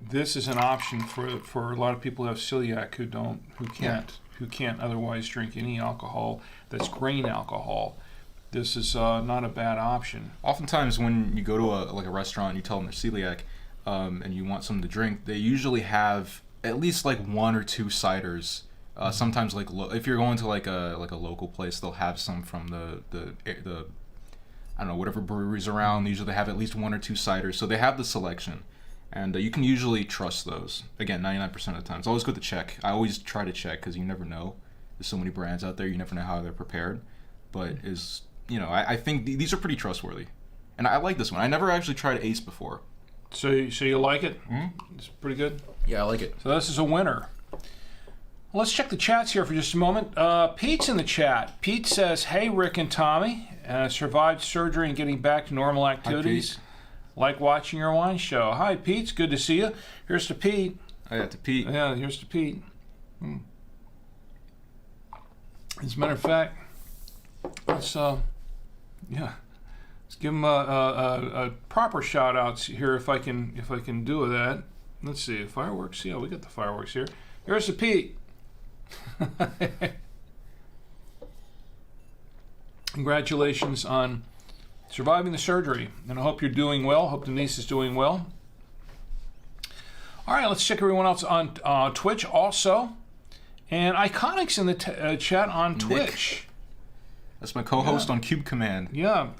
this is an option for a lot of people who have celiac who can't otherwise drink any alcohol that's grain alcohol. This is not a bad option. Oftentimes, when you go to a restaurant and you tell them they're celiac, and you want something to drink, they usually have at least like 1 or 2 ciders. Sometimes, like if you're going to like a local place, they'll have some from the I don't know, whatever breweries around. Usually they have at least 1 or 2 ciders, so they have the selection, and you can usually trust those. Again, 99% of the time, it's always good to check. I always try to check because you never know. There's so many brands out there, you never know how they're prepared. But I think these are pretty trustworthy, and I like this one. I never actually tried Ace before. So you like it? Mm-hmm. It's pretty good. Yeah, I like it. So this is a winner. Let's check the chats here for just a moment. Pete's in the chat. Pete says, "Hey, Rick and Tommy, survived surgery and getting back to normal activities. Like watching your wine show." Hi, Pete. It's good to see you. Here's to Pete. I got to Pete. Yeah, here's to Pete. As a matter of fact, let's give him a proper shout outs here if I can do that. Let's see, fireworks. Yeah, we got the fireworks here. Here's to Pete. Congratulations on surviving the surgery, and I hope you're doing well. Hope Denise is doing well. All right, let's check everyone else on Twitch also. And Iconic's in the chat on Twitch. That's my co-host on Cube Command. Yeah.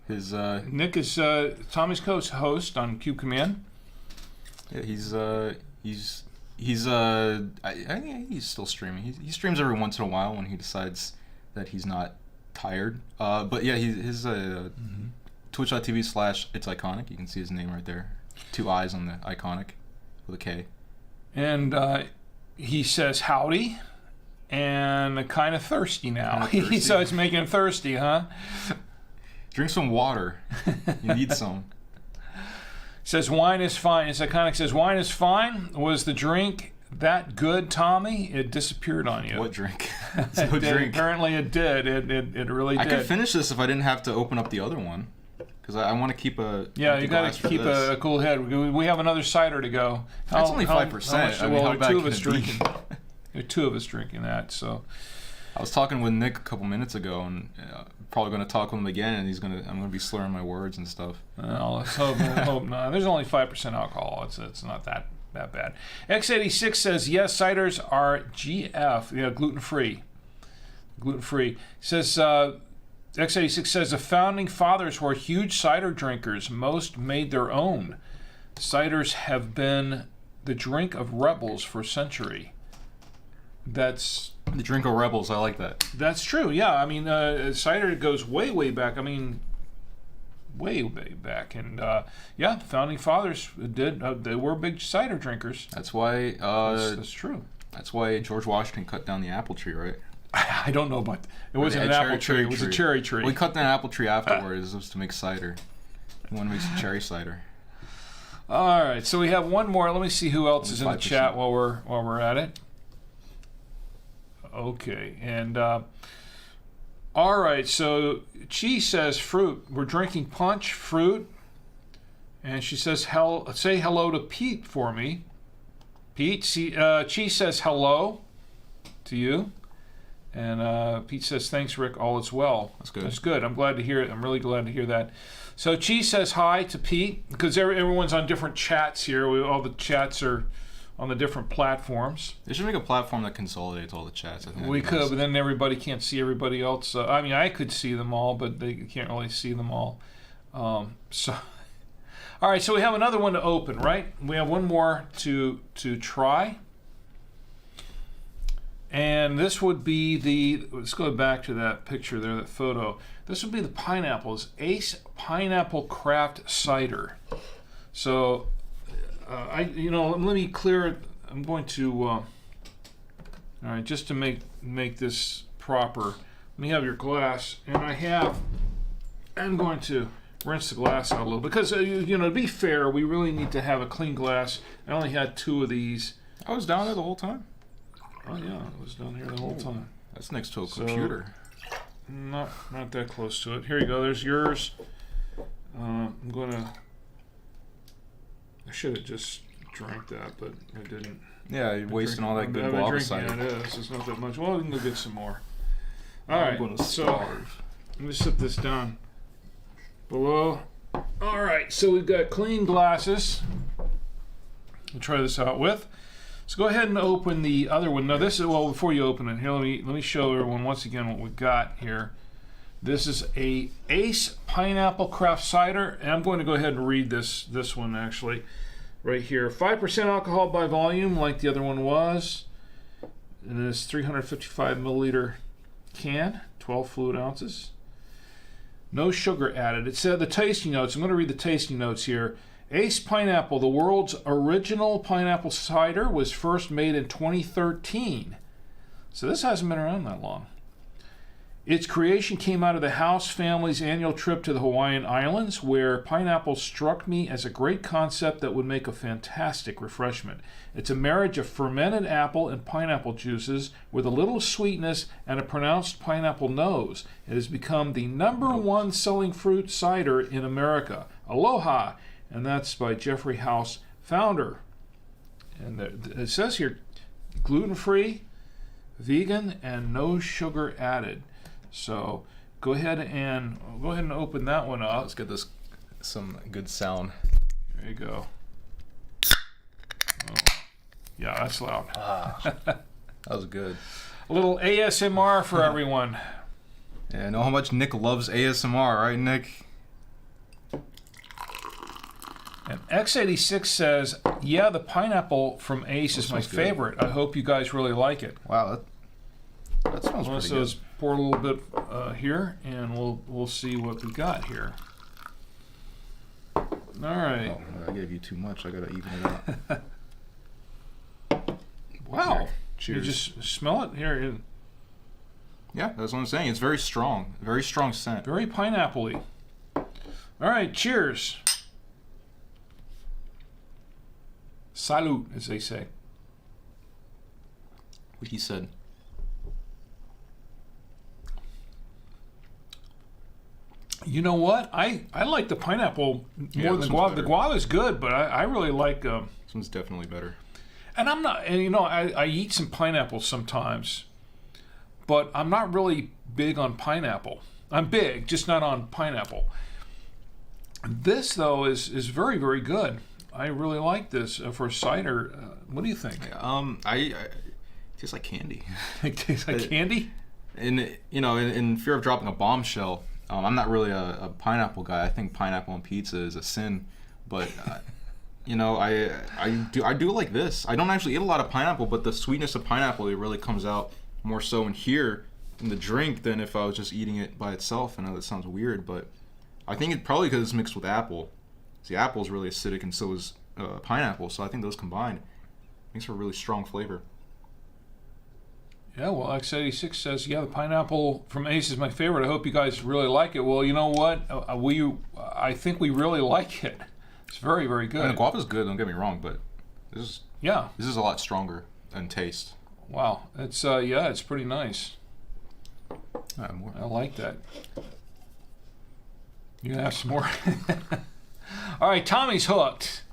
His Nick is Tommy's co-host on Cube Command. Yeah, he's still streaming. He streams every once in a while when he decides that he's not tired. But yeah, his twitch.tv/it's iconic. You can see his name right there. 2 eyes on the iconic with a K. And he says howdy, and kind of thirsty now. So it's making him thirsty, huh? Drink some water. You need some. Says wine is fine. It's iconic. Says wine is fine. Was the drink that good, Tommy? It disappeared on you. What drink? No drink. Apparently it did. It really did. I could finish this if I didn't have to open up the other one, because I want to keep a. Yeah, you got to keep a cool head. We have another cider to go. That's only 5%. Well, there are 2 of us drinking. There are 2 of us drinking that. So. I was talking with Nick a couple minutes ago, and probably going to talk with him again, and I'm going to be slurring my words and stuff. Well, let's hope not. There's only 5% alcohol. It's not that bad. X86 says yes, ciders are GF, gluten-free. Gluten-free. Says X86 says the founding fathers were huge cider drinkers. Most made their own. Ciders have been the drink of rebels for a century. That's the drink of rebels. I like that. That's true. Yeah, I mean, cider goes way back. I mean, way back, and yeah, founding fathers did. They were big cider drinkers. That's why. That's true. That's why George Washington cut down the apple tree, right? I don't know about. It wasn't an apple tree. It was a cherry tree. We cut down an apple tree afterwards. It was to make cider. We want to make some cherry cider. All right, so we have one more. Let me see who else is in the chat while we're at it. Okay, and all right, so Chi says fruit. We're drinking punch, fruit, and she says, say hello to Pete for me. Pete, Chi says hello to you, and Pete says, thanks, Rick, all is well. That's good. That's good. I'm glad to hear it. I'm really glad to hear that. So Chi says hi to Pete, because everyone's on different chats here. All the chats are on the different platforms. They should make a platform that consolidates all the chats. I think we could, but then everybody can't see everybody else. I mean, I could see them all, but they can't really see them all. So, all right. So we have another one to open, right? We have one more to try, and this would be the. Let's go back to that picture there, that photo. This would be the pineapples, Ace Pineapple Craft Cider. So. Let me clear it. I'm going to, all right, just to make this proper, let me have your glass, and I'm going to rinse the glass out a little, because to be fair, we really need to have a clean glass. I only had 2 of these. I was down there the whole time. Oh yeah, I was down here the whole time. That's next to a computer. Not that close to it. Here you go. There's yours. I should have just drank that, but I didn't. Yeah, you're wasting all that good guava cider. Yeah, it is. It's not that much. Well, we can go get some more. All right. I'm gonna starve. Let me set this down below. All right. So we've got clean glasses. We'll try this out with. So go ahead and open the other one. Now this is, before you open it, here let me show everyone once again what we've got here. This is a Ace Pineapple Craft Cider, and I'm going to go ahead and read this one actually right here. 5% alcohol by volume, like the other one was. And it's 355 milliliter can, 12 fluid ounces. No sugar added. It said the tasting notes. I'm going to read the tasting notes here. Ace Pineapple, the world's original pineapple cider, was first made in 2013. So this hasn't been around that long. Its creation came out of the House family's annual trip to the Hawaiian Islands, where pineapple struck me as a great concept that would make a fantastic refreshment. It's a marriage of fermented apple and pineapple juices with a little sweetness and a pronounced pineapple nose. It has become the #1 selling fruit cider in America. Aloha! And that's by Jeffrey House, founder. And it says here, gluten-free, vegan, and no sugar added. So go ahead and open that one up. Let's get this some good sound. There you go. Oh, yeah, that's loud. That was good. A little ASMR for everyone. Yeah, I know how much Nick loves ASMR, right, Nick? And X86 says, yeah, the pineapple from Ace is my favorite. I hope you guys really like it. Wow, that sounds pretty good. Let's pour a little bit here, and we'll see what we got here. All right. Oh, I gave you too much. I gotta even it out. Wow. Here, cheers. You just smell it here. Yeah, that's what I'm saying. It's very strong. Very strong scent. Very pineapple-y. All right, cheers. Salud, as they say. What he said. You know what? I like the pineapple more than the guava. The guava is good, but I really like. This one's definitely better. And I'm not. And I eat some pineapple sometimes, but I'm not really big on pineapple. I'm big, just not on pineapple. This though is very, very good. I really like this for cider. What do you think? It tastes like candy. It tastes like candy? In fear of dropping a bombshell, I'm not really a pineapple guy. I think pineapple on pizza is a sin, but I do like this. I don't actually eat a lot of pineapple, but the sweetness of pineapple, it really comes out more so in here in the drink than if I was just eating it by itself. I know that sounds weird, but I think it's probably because it's mixed with apple. See, apple is really acidic, and so is pineapple. So I think those combined makes for a really strong flavor. Yeah, well, X86 says, yeah, the pineapple from Ace is my favorite. I hope you guys really like it. Well, you know what? I think we really like it. It's very, very good. And the guava's good, don't get me wrong, but this is a lot stronger in taste. Wow. It's it's pretty nice. More. I like that. You gonna have some more? All right, Tommy's hooked.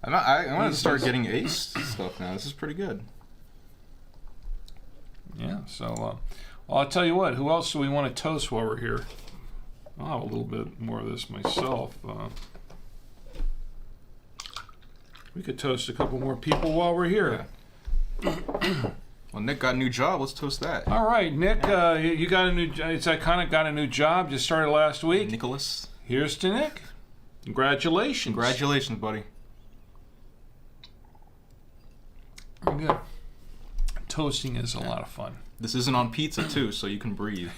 I'm going to start getting Ace stuff now. This is pretty good. Yeah, so well, I'll tell you what. Who else do we want to toast while we're here? I'll have a little bit more of this myself. We could toast a couple more people while we're here. Yeah. Well, Nick got a new job. Let's toast that. All right, Nick, you got a new. I kind of got a new job. Just started last week. Nicholas. Here's to Nick. Congratulations. Congratulations, buddy. Very good. Toasting is a lot of fun. This isn't on pizza, too, so you can breathe.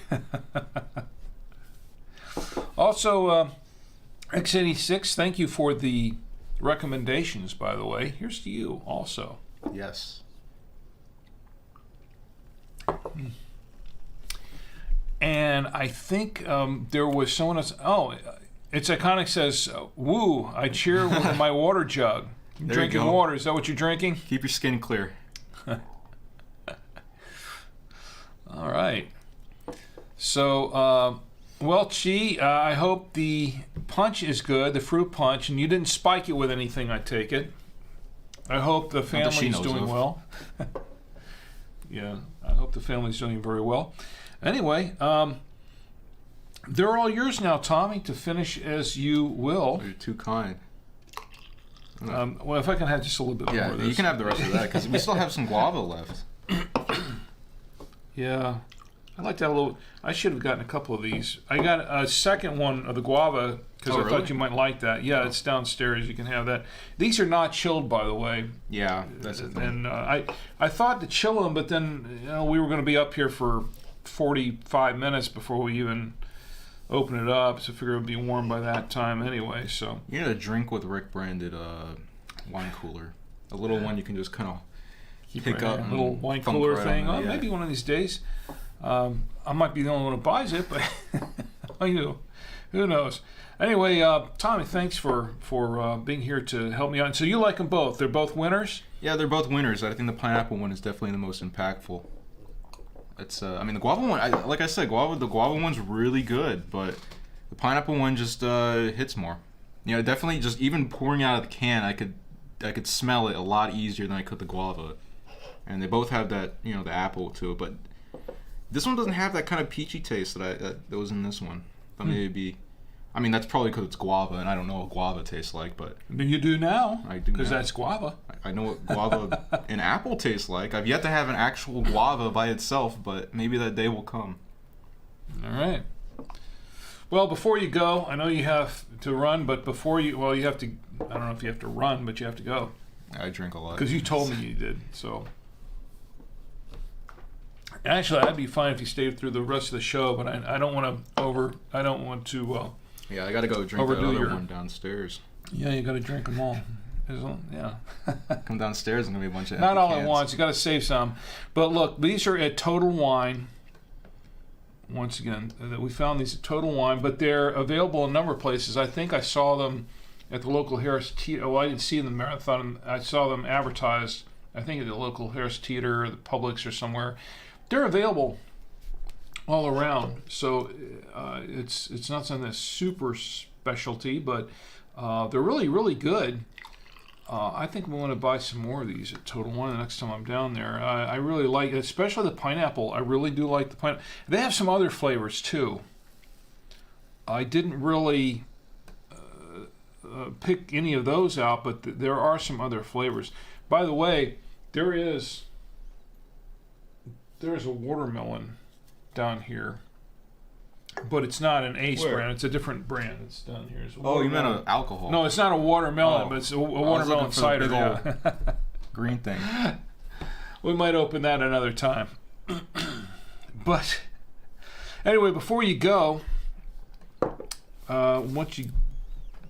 Also, X86, thank you for the recommendations, by the way. Here's to you, also. Yes. And I think there was someone else. Oh, It's iconic. Says, "Woo! I cheer with my water jug." There Drinking you go. water. Is that what you're drinking? Keep your skin clear. All right. So, well, Chi, I hope the punch is good, the fruit punch, and you didn't spike it with anything, I take it. I hope the that she family's knows doing of. well. Yeah, I hope the family's doing very well. Anyway, they're all yours now, Tommy, to finish as you will. You're too kind. Well, if I can have just a little bit more Yeah, of this. you can have the rest of that because we still have some guava left. Yeah, I like that a little. I should have gotten a couple of these. I got a second one of the guava because Oh, I really? thought you might like that. Yeah, it's downstairs. You can have that. These are not chilled, by the way. Yeah, that's the thing. And I thought to chill them, but then we were going to be up here for 45 minutes before we even open it up. So I figured it would be warm by that time anyway. So You need a drink with Rick branded wine cooler. A little one you can just kind of pick up. a and little wine thump cooler right thing. on Oh, it, yeah. maybe one of these days. I might be the only one who buys it, but who knows? Anyway, Tommy, thanks for being here to help me out. So you like them both? They're both winners? Yeah, they're both winners. I think the pineapple one is definitely the most impactful. It's I mean the guava one. Like I said, the guava one's really good, but the pineapple one just hits more. You know, definitely just even pouring out of the can, I could smell it a lot easier than I could the guava. And they both have that, you know, the apple to it, but this one doesn't have that kind of peachy taste that was in this one. But maybe, I mean, that's probably because it's guava, and I don't know what guava tastes like, but You do now. I do Because now. that's guava. I know what guava and apple tastes like. I've yet to have an actual guava by itself, but maybe that day will come. All right. Well, before you go, I know you have to run, but you have to, I don't know if you have to run, but you have to go. I drink a lot. Because you told me you did, so. Actually, that'd be fine if you stayed through the rest of the show, but I don't want to, Yeah, I gotta go drink that Overdo other your- one downstairs. yeah, you got to drink them all. Yeah. Come downstairs and gonna be a bunch of Not empty all at cans. once. You got to save some. But look, these are at Total Wine. Once again, we found these at Total Wine, but they're available in a number of places. I think I saw them at the local Harris Teeter. Oh, I didn't see them in the Marathon. I saw them advertised, I think at the local Harris Teeter or the Publix or somewhere. They're available all around. So it's not something that's super specialty, but they're really, really good. I think I'm going to buy some more of these at Total Wine the next time I'm down there. I really like, especially the pineapple. I really do like the pineapple. They have some other flavors too. I didn't really pick any of those out, but there are some other flavors. By the way, there is a watermelon down here, but it's not an Ace Where? brand. It's a different brand that's down here. It's a Oh, you meant watermelon. an alcohol? No, it's not a watermelon, Oh. but it's a was watermelon looking for the cider. big Yeah. green thing. We might open that another time. But anyway, before you go, I want you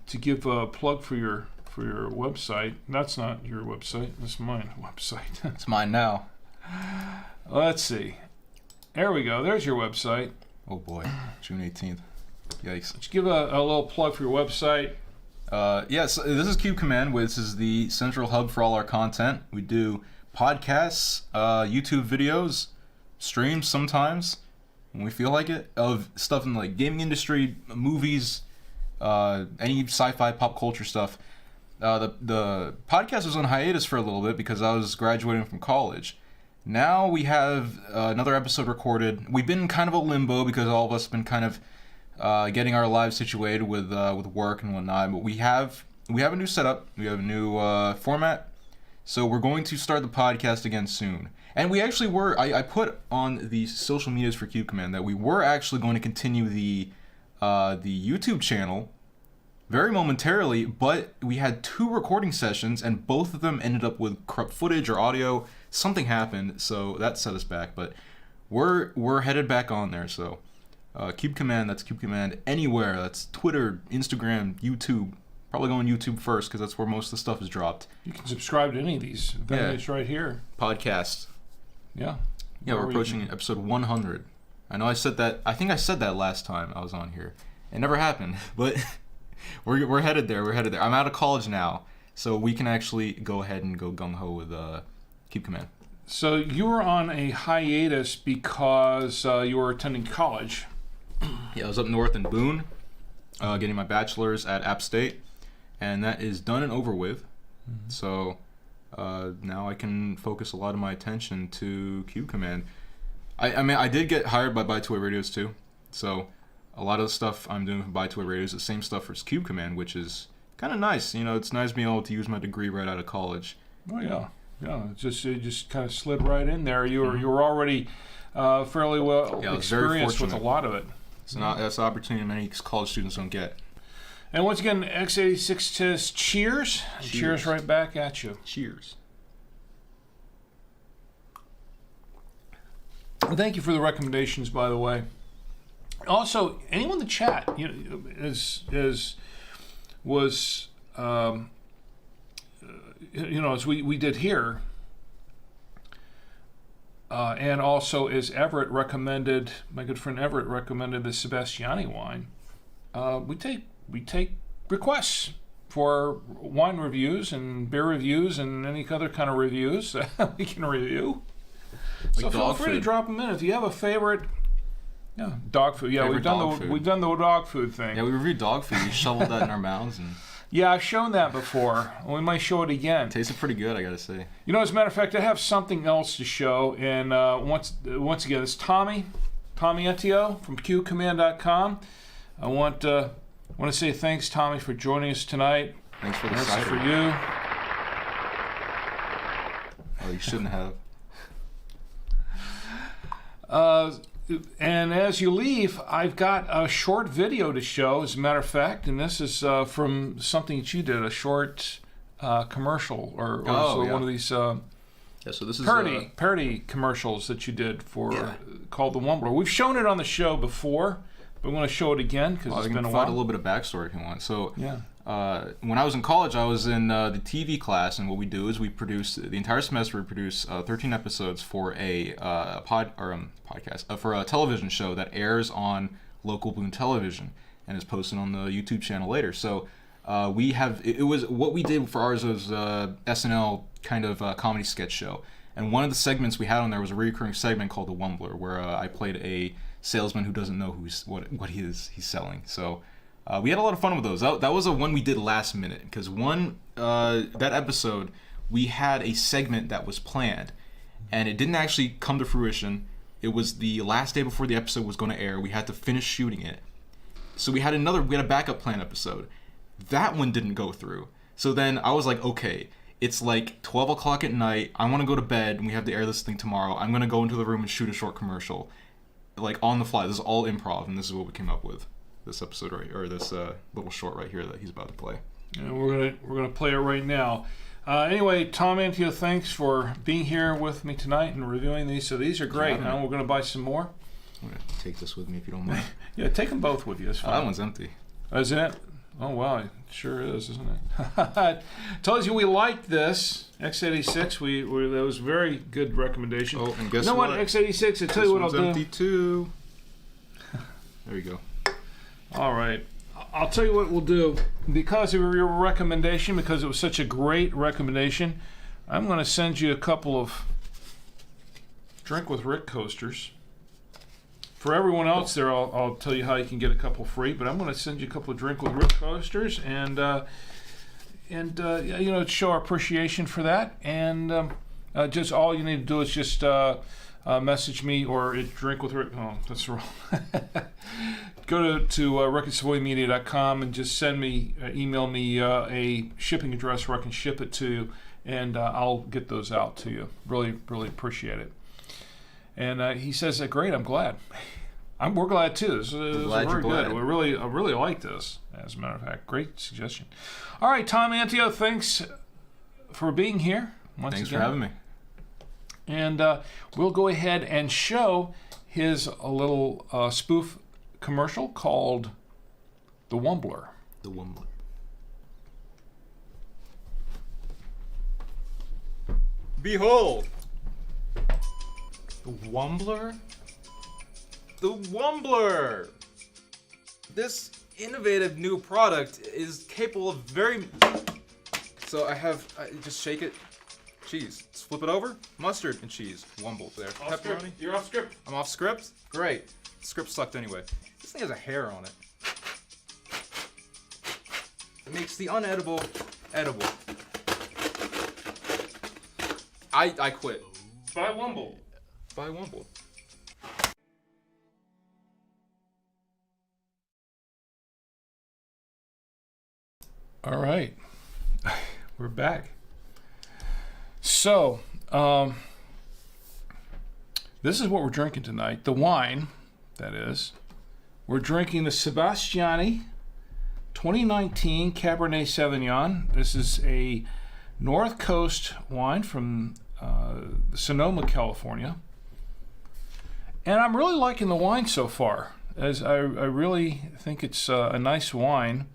to give a plug for your website. That's not your website. That's mine website. It's mine now. Let's see. There we go. There's your website. Oh boy, June 18th. Yikes. Let's give a little plug for your website. Yes, this is Cube Command, which is the central hub for all our content. We do podcasts, YouTube videos, streams sometimes when we feel like it, of stuff in the gaming industry, movies, any sci-fi pop culture stuff. The podcast was on hiatus for a little bit because I was graduating from college. Now we have another episode recorded. We've been kind of a limbo because all of us have been kind of getting our lives situated with work and whatnot. But we have a new setup. We have a new format. So we're going to start the podcast again soon. And we actually were. I put on the social medias for Cube Command that we were actually going to continue the YouTube channel very momentarily, but we had 2 recording sessions and both of them ended up with corrupt footage or audio. Something happened, so that set us back. But we're headed back on there. So Cube Command, that's Cube Command anywhere. That's Twitter, Instagram, YouTube. Probably going YouTube first because that's where most of the stuff is dropped. You can subscribe to any of these. It's right here. Podcast. Yeah. Yeah, we're Or you approaching can- episode 100. I know I said that. I think I said that last time I was on here. It never happened, but We're headed there. We're headed there. I'm out of college now, so we can actually go ahead and go gung ho with Cube Command. So you were on a hiatus because you were attending college. Yeah, I was up north in Boone, getting my bachelor's at App State, and that is done and over with. Mm-hmm. So now I can focus a lot of my attention to Cube Command. I mean, I did get hired by By Two Way Radios too, so a lot of the stuff I'm doing for By Two Way Radios is the same stuff as Cube Command, which is kind of nice. You know, it's nice being able to use my degree right out of college. Oh yeah, it just kind of slid right in there. You were already fairly well experienced with a lot of it. That's an opportunity many college students don't get. And once again, X86 says cheers. Cheers right back at you. Cheers. Well, thank you for the recommendations, by the way. Also, anyone in the chat, as we did here, and also as Everett recommended, my good friend Everett recommended the Sebastiani wine. We take requests for wine reviews and beer reviews and any other kind of reviews that we can review. So feel free to drop them in if you have a favorite. Yeah, dog food. Yeah, we've done the dog food thing. Yeah, we reviewed dog food. We shoveled that in our mouths, and yeah, I've shown that before. We might show it again. It tasted pretty good, I gotta say. You know, as a matter of fact, I have something else to show, and once again, it's TomAntio from CubeCommand.com. I want to say thanks, Tommy, for joining us tonight. Thanks for the cider. cider. For you. Oh, you shouldn't have. And as you leave, I've got a short video to show, as a matter of fact, and this is from something that you did, a short commercial, or one of these so this is parody commercials that you did for called The Wumbler. We've shown it on the show before, but we want to show it again because it's been a while. A little bit of backstory if you want. So when I was in college, I was in the TV class, and what we do is we produce the entire semester. We produce 13 episodes for a podcast for a television show that airs on local Boone television and is posted on the YouTube channel later. So we have it was what we did for ours was SNL kind of comedy sketch show, and one of the segments we had on there was a recurring segment called The Wumbler, where I played a salesman who doesn't know what he's selling. So. We had a lot of fun with those. That was a one we did last minute because that episode we had a segment that was planned, and it didn't actually come to fruition. It was the last day before the episode was going to air. We had to finish shooting it, so we had a backup plan episode. That one didn't go through. So then I was like, okay, it's like 12 o'clock at night. I want to go to bed, and we have to air this thing tomorrow. I'm going to go into the room and shoot a short commercial, like on the fly. This is all improv, and this is what we came up with. This episode this little short right here that he's about to play. And we're gonna play it right now. Anyway, TomAntio, thanks for being here with me tonight and reviewing these. So these are great. Now we're gonna buy some more. I'm gonna take this with me if you don't mind. Yeah, take them both with you. It's fine. That one's empty. Is it? Oh wow, it sure is, isn't it? Tells you we liked this X86. That was a very good recommendation. Oh, and guess what? what? X86. I tell you what I'll do. Empty too. There you go. All right. I'll tell you what we'll do. Because of your recommendation, because it was such a great recommendation, I'm going to send you a couple of Drink with Rick coasters. For everyone else there, I'll tell you how you can get a couple free, but I'm going to send you a couple of Drink with Rick coasters and show our appreciation for that. And just all you need to do is just message me or Drink with Rick. Oh, that's wrong. Go to rick@savoymedia.com and just email me a shipping address where I can ship it to you, and I'll get those out to you. Really, really appreciate it. And he says, "Great, I'm glad." We're glad too. This is very good. I really like this. As a matter of fact, great suggestion. All right, TomAntio, thanks for being here once again. Thanks for having me. And we'll go ahead and show his little spoof commercial called The Wumbler. The Wumbler. Behold! The Wumbler? The Wumbler! This innovative new product is capable of very... So I just shake it. Cheese. Let's flip it over. Mustard and cheese. Wumble there. Pepperoni. You're off script. I'm off script? Great. Script sucked anyway. This thing has a hair on it. It makes the unedible edible. I quit. By Wumble. By Wumble. All right. We're back. So, this is what we're drinking tonight. The wine, that is. We're drinking the Sebastiani 2019 Cabernet Sauvignon. This is a North Coast wine from Sonoma, California. And I'm really liking the wine so far, as I really think it's a nice wine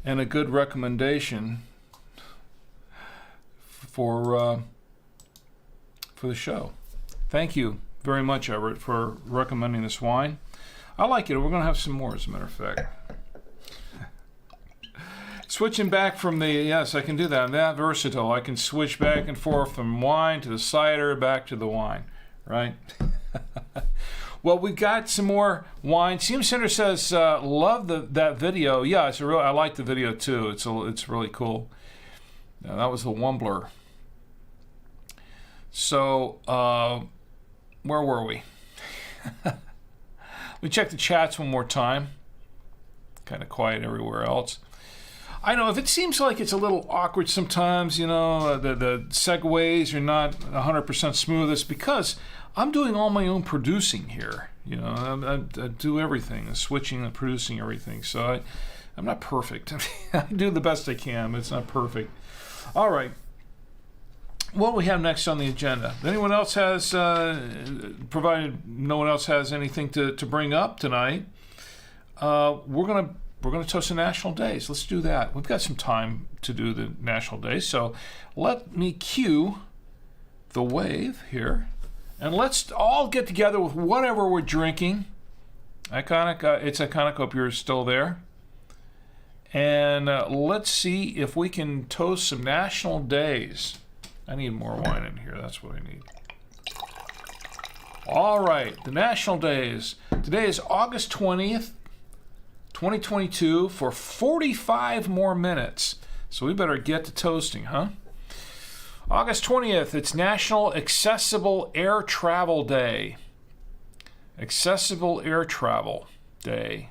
and a good recommendation for the show. Thank you very much, Everett, for recommending this wine. I like it. We're going to have some more, as a matter of fact. Switching back from the, yes, I can do that. I'm that versatile. I can switch back and forth from wine to the cider, back to the wine, right? Well, we've got some more wine. CM Center says, love that video. Yeah, I like the video too. It's really cool. That was the Wumbler. So, where were we? We check the chats one more time. Kind of quiet everywhere else. I know if it seems like it's a little awkward sometimes, the segues are not 100% smooth. It's because I'm doing all my own producing here. I do everything, the switching and producing everything. So I'm not perfect. I do the best I can, but it's not perfect. All right. What do we have next on the agenda? Anyone else has, provided no one else has anything to bring up tonight, we're gonna toast the national days. Let's do that. We've got some time to do the national days, so let me cue the wave here, and let's all get together with whatever we're drinking. Iconic, it's iconic. Hope you're still there. And let's see if we can toast some national days. I need more wine in here. That's what I need. All right, the national days. Today is August 20th, 2022 for 45 more minutes. So we better get to toasting, huh? August 20th, it's National Accessible Air Travel Day. Accessible Air Travel Day.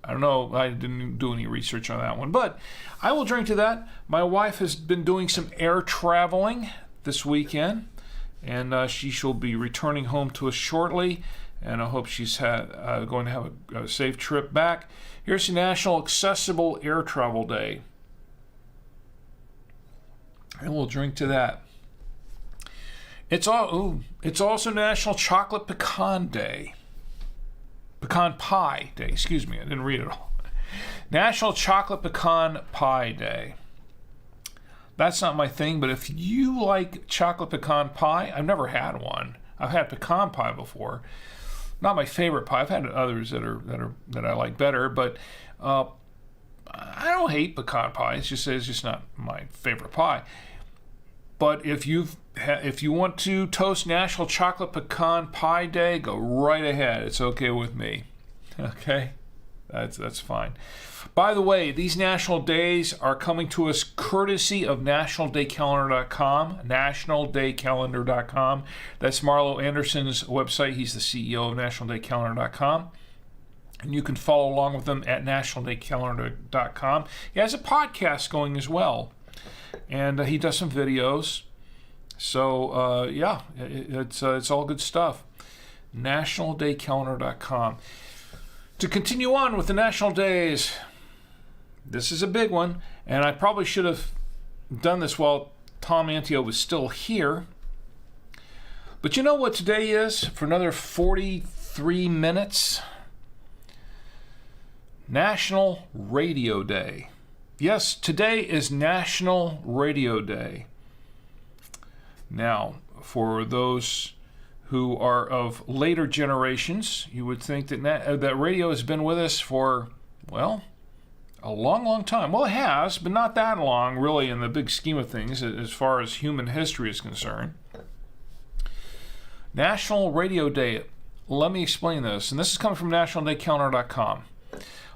I don't know, I didn't do any research on that one, but I will drink to that. My wife has been doing some air traveling this weekend, and she shall be returning home to us shortly, and I hope she's going to have a safe trip back. Here's the National Accessible Air Travel Day, and we'll drink to that. It's also National Chocolate Pecan Day. Pecan Pie Day, excuse me, I didn't read it all. National Chocolate Pecan Pie Day. That's not my thing, but if you like chocolate pecan pie, I've never had one. I've had pecan pie before. Not my favorite pie. I've had others that I like better, but I don't hate pecan pie. It's just not my favorite pie. But if you want to toast National Chocolate Pecan Pie Day, go right ahead. It's okay with me. Okay? That's fine. By the way, these national days are coming to us courtesy of nationaldaycalendar.com, nationaldaycalendar.com. That's Marlo Anderson's website. He's the CEO of nationaldaycalendar.com. And you can follow along with him at nationaldaycalendar.com. He has a podcast going as well. And he does some videos. So, yeah, it's all good stuff. nationaldaycalendar.com. To continue on with the national days, this is a big one, and I probably should have done this while TomAntio was still here. But you know what today is for another 43 minutes? National Radio Day. Yes, today is National Radio Day. Now, for those who are of later generations, you would think that radio has been with us for, well, a long, long time. Well, it has, but not that long, really, in the big scheme of things, as far as human history is concerned. National Radio Day. Let me explain this. And this is coming from nationaldaycounter.com.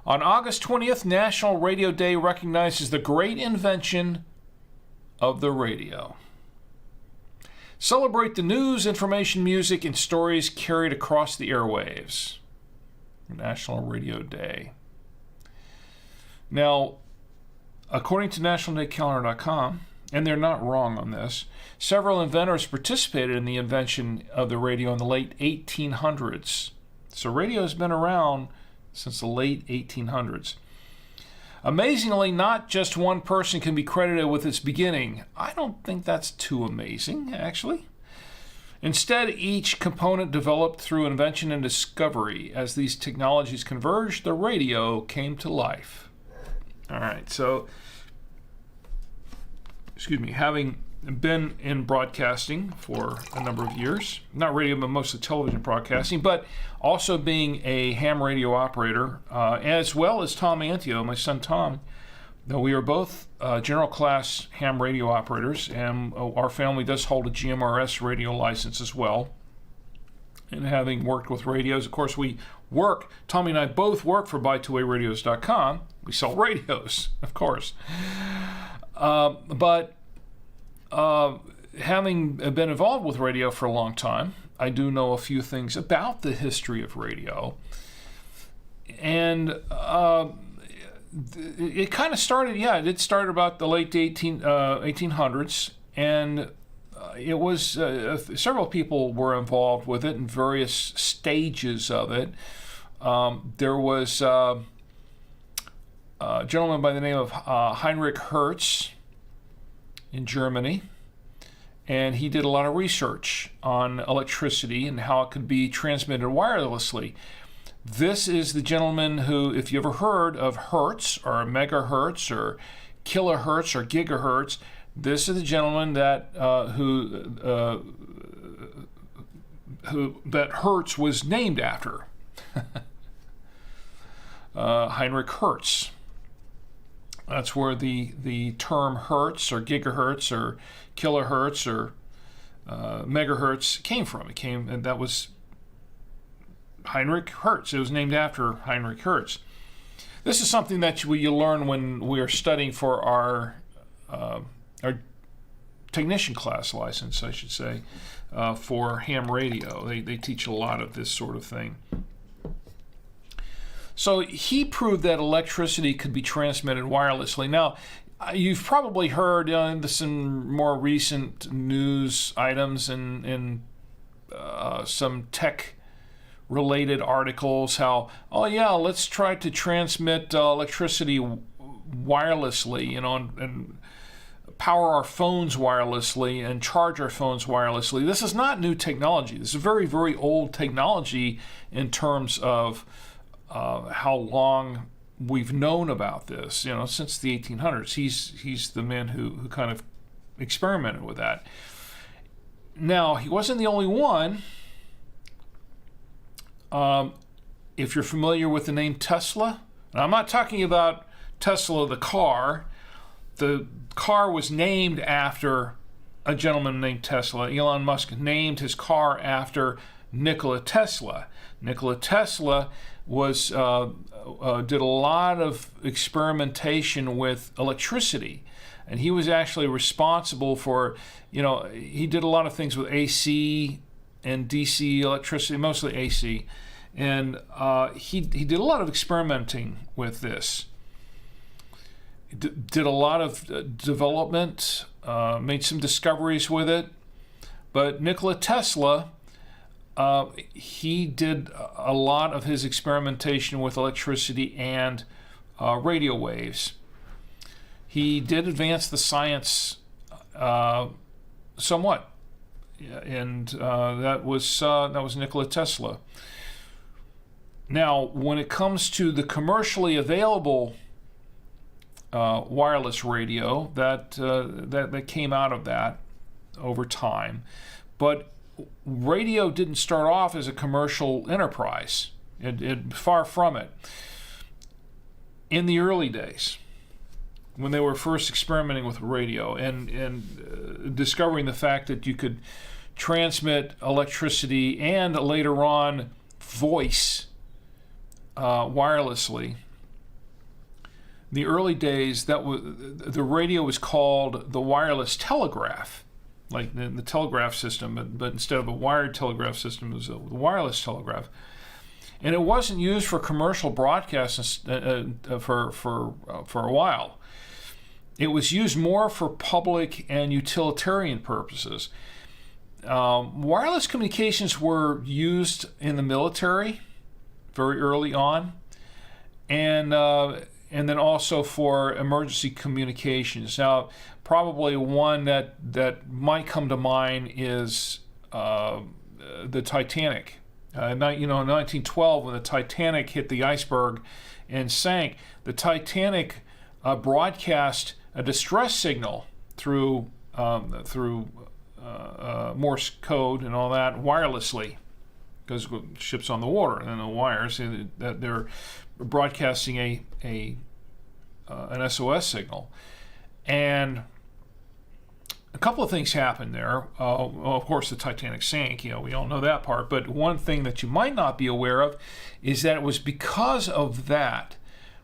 On August 20th, National Radio Day recognizes the great invention of the radio. Celebrate the news, information, music, and stories carried across the airwaves. National Radio Day. Now, according to nationaldaycounter.com, and they're not wrong on this, several inventors participated in the invention of the radio in the late 1800s. So radio has been around since the late 1800s. Amazingly, not just one person can be credited with its beginning. I don't think that's too amazing, actually. Instead, each component developed through invention and discovery. As these technologies converged, the radio came to life. All right, so, having been in broadcasting for a number of years, not radio, but mostly television broadcasting, but also being a ham radio operator, as well as TomAntio, my son Tom. Now, we are both general class ham radio operators, and our family does hold a GMRS radio license as well. And having worked with radios, of course, Tommy and I both work for BuyTwoWayRadios.com. We sell radios, of course. But having been involved with radio for a long time, I do know a few things about the history of radio. And it kind of started, it started about the late 1800s. And it was, several people were involved with it in various stages of it. There was a gentleman by the name of Heinrich Hertz in Germany, and he did a lot of research on electricity and how it could be transmitted wirelessly. This is the gentleman who, if you ever heard of hertz or megahertz or kilohertz or gigahertz, this is the gentleman that that Hertz was named after. Heinrich Hertz. That's where the term hertz or gigahertz or kilohertz or megahertz came from. And that was Heinrich Hertz. It was named after Heinrich Hertz. This is something that you learn when we are studying for our technician class license, I should say, for ham radio. They teach a lot of this sort of thing. So he proved that electricity could be transmitted wirelessly. Now, you've probably heard this in more recent news items and some tech-related articles, how, let's try to transmit electricity wirelessly, and power our phones wirelessly and charge our phones wirelessly. This is not new technology. This is very, very old technology in terms of how long we've known about this, since the 1800s. He's the man who kind of experimented with that. Now, he wasn't the only one. If you're familiar with the name Tesla, and I'm not talking about Tesla the car. The car was named after a gentleman named Tesla. Elon Musk named his car after Nikola Tesla. Nikola Tesla was did a lot of experimentation with electricity, and he was actually responsible for, he did a lot of things with AC and DC electricity, mostly AC, and he did a lot of experimenting with this. Did a lot of development, made some discoveries with it, but Nikola Tesla, he did a lot of his experimentation with electricity and radio waves. He did advance the science somewhat, and that was Nikola Tesla. Now, when it comes to the commercially available wireless radio, that came out of that over time, but radio didn't start off as a commercial enterprise. Far from it. In the early days, when they were first experimenting with radio and discovering the fact that you could transmit electricity and later on voice wirelessly. The early days, the radio was called the wireless telegraph, like the telegraph system, but instead of a wired telegraph system, it was a wireless telegraph. And it wasn't used for commercial broadcasts for a while. It was used more for public and utilitarian purposes. Wireless communications were used in the military very early on, and then also for emergency communications. Now, probably one that might come to mind is the Titanic. In 1912, when the Titanic hit the iceberg and sank, the Titanic broadcast a distress signal through Morse code and all that wirelessly, because ships on the water and the wires, that they're broadcasting an SOS signal. And a couple of things happened there. Of course, the Titanic sank. We all know that part. But one thing that you might not be aware of is that it was because of that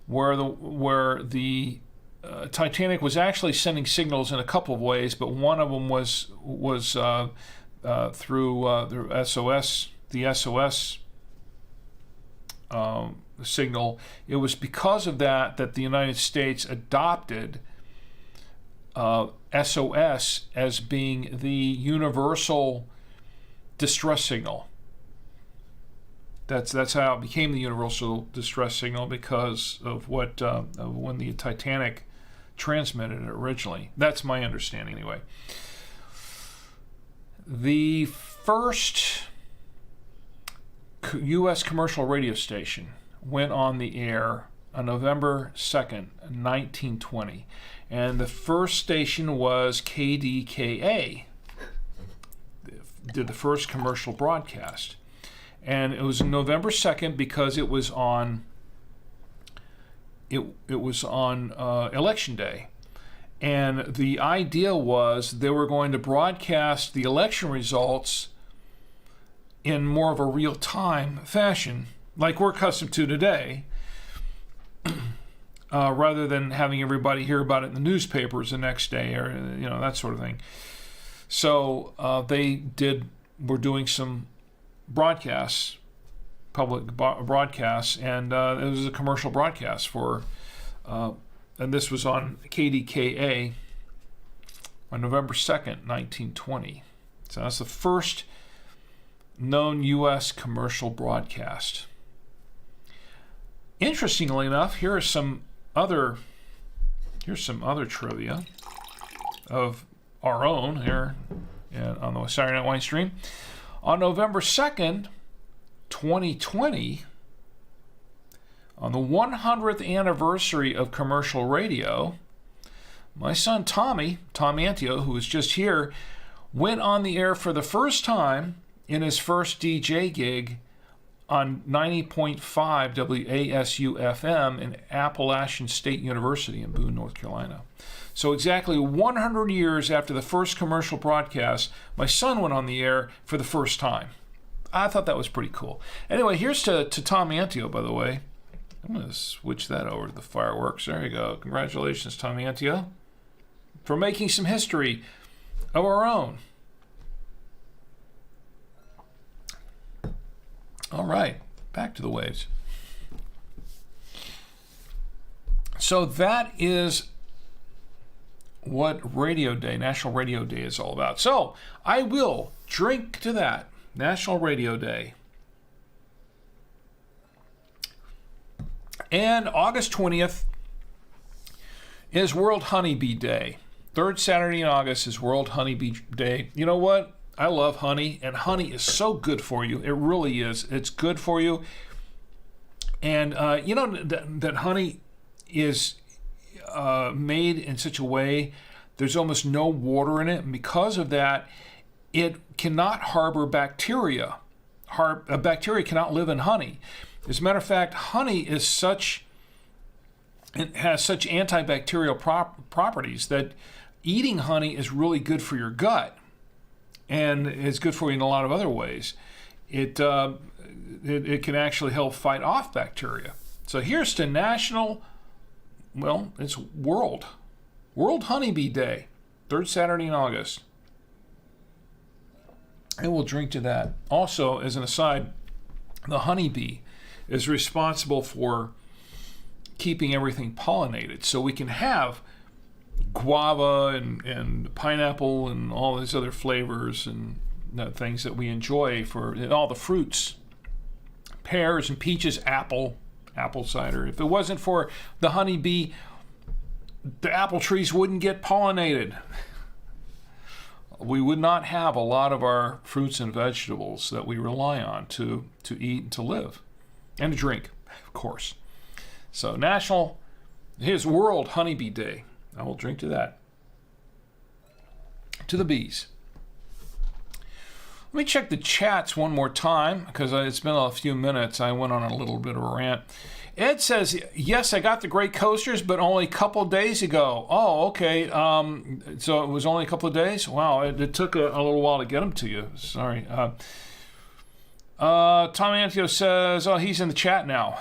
where the Titanic was actually sending signals in a couple of ways, but one of them was through the SOS signal. It was because of that the United States adopted SOS as being the universal distress signal. That's how it became the universal distress signal, because of when the Titanic transmitted it originally. That's my understanding anyway. The first U.S. commercial radio station went on the air on November 2nd, 1920. And the first station was KDKA, did the first commercial broadcast. And it was November 2nd because it was on Election Day. And the idea was they were going to broadcast the election results in more of a real-time fashion, like we're accustomed to today, rather than having everybody hear about it in the newspapers the next day, or that sort of thing. So they were doing some broadcasts, public broadcasts, and it was a commercial broadcast for, and this was on KDKA on November 2nd, 1920. So that's the first known U.S. commercial broadcast. Interestingly enough, here's some other trivia of our own here on the Saturday Night Winestream. On November 2nd, 2020, on the 100th anniversary of commercial radio, my son TomAntio, who was just here, went on the air for the first time in his first DJ gig on 90.5 WASU FM in Appalachian State University in Boone, North Carolina. So exactly 100 years after the first commercial broadcast, my son went on the air for the first time. I thought that was pretty cool. Anyway, here's to TomAntio, by the way. I'm going to switch that over to the fireworks. There you go. Congratulations, TomAntio, for making some history of our own. All right, back to the waves. So that is what Radio Day, National Radio Day, is all about. So I will drink to that, National Radio Day. And August 20th is World Honeybee Day. Third Saturday in August is World Honeybee Day. You know what? I love honey, and honey is so good for you. It really is. It's good for you. And you know that honey is made in such a way there's almost no water in it. And because of that, it cannot harbor bacteria. Bacteria cannot live in honey. As a matter of fact, honey is it has such antibacterial properties that eating honey is really good for your gut, and it's good for you in a lot of other ways. It can actually help fight off bacteria. So here's to it's World Honeybee Day, third Saturday in August. And we'll drink to that. Also, as an aside, the honeybee is responsible for keeping everything pollinated. So we can have guava and pineapple and all these other flavors and things that we enjoy and all the fruits. Pears and peaches, apple cider. If it wasn't for the honeybee, the apple trees wouldn't get pollinated. We would not have a lot of our fruits and vegetables that we rely on to eat and to live. And to drink, of course. So here's World Honeybee Day. I will drink to that. To the bees. Let me check the chats one more time, because it's been a few minutes. I went on a little bit of a rant. Ed says, yes, I got the great coasters, but only a couple of days ago. Oh, okay. So it was only a couple of days? Wow, it took a little while to get them to you. Sorry. TomAntio says, oh, he's in the chat now.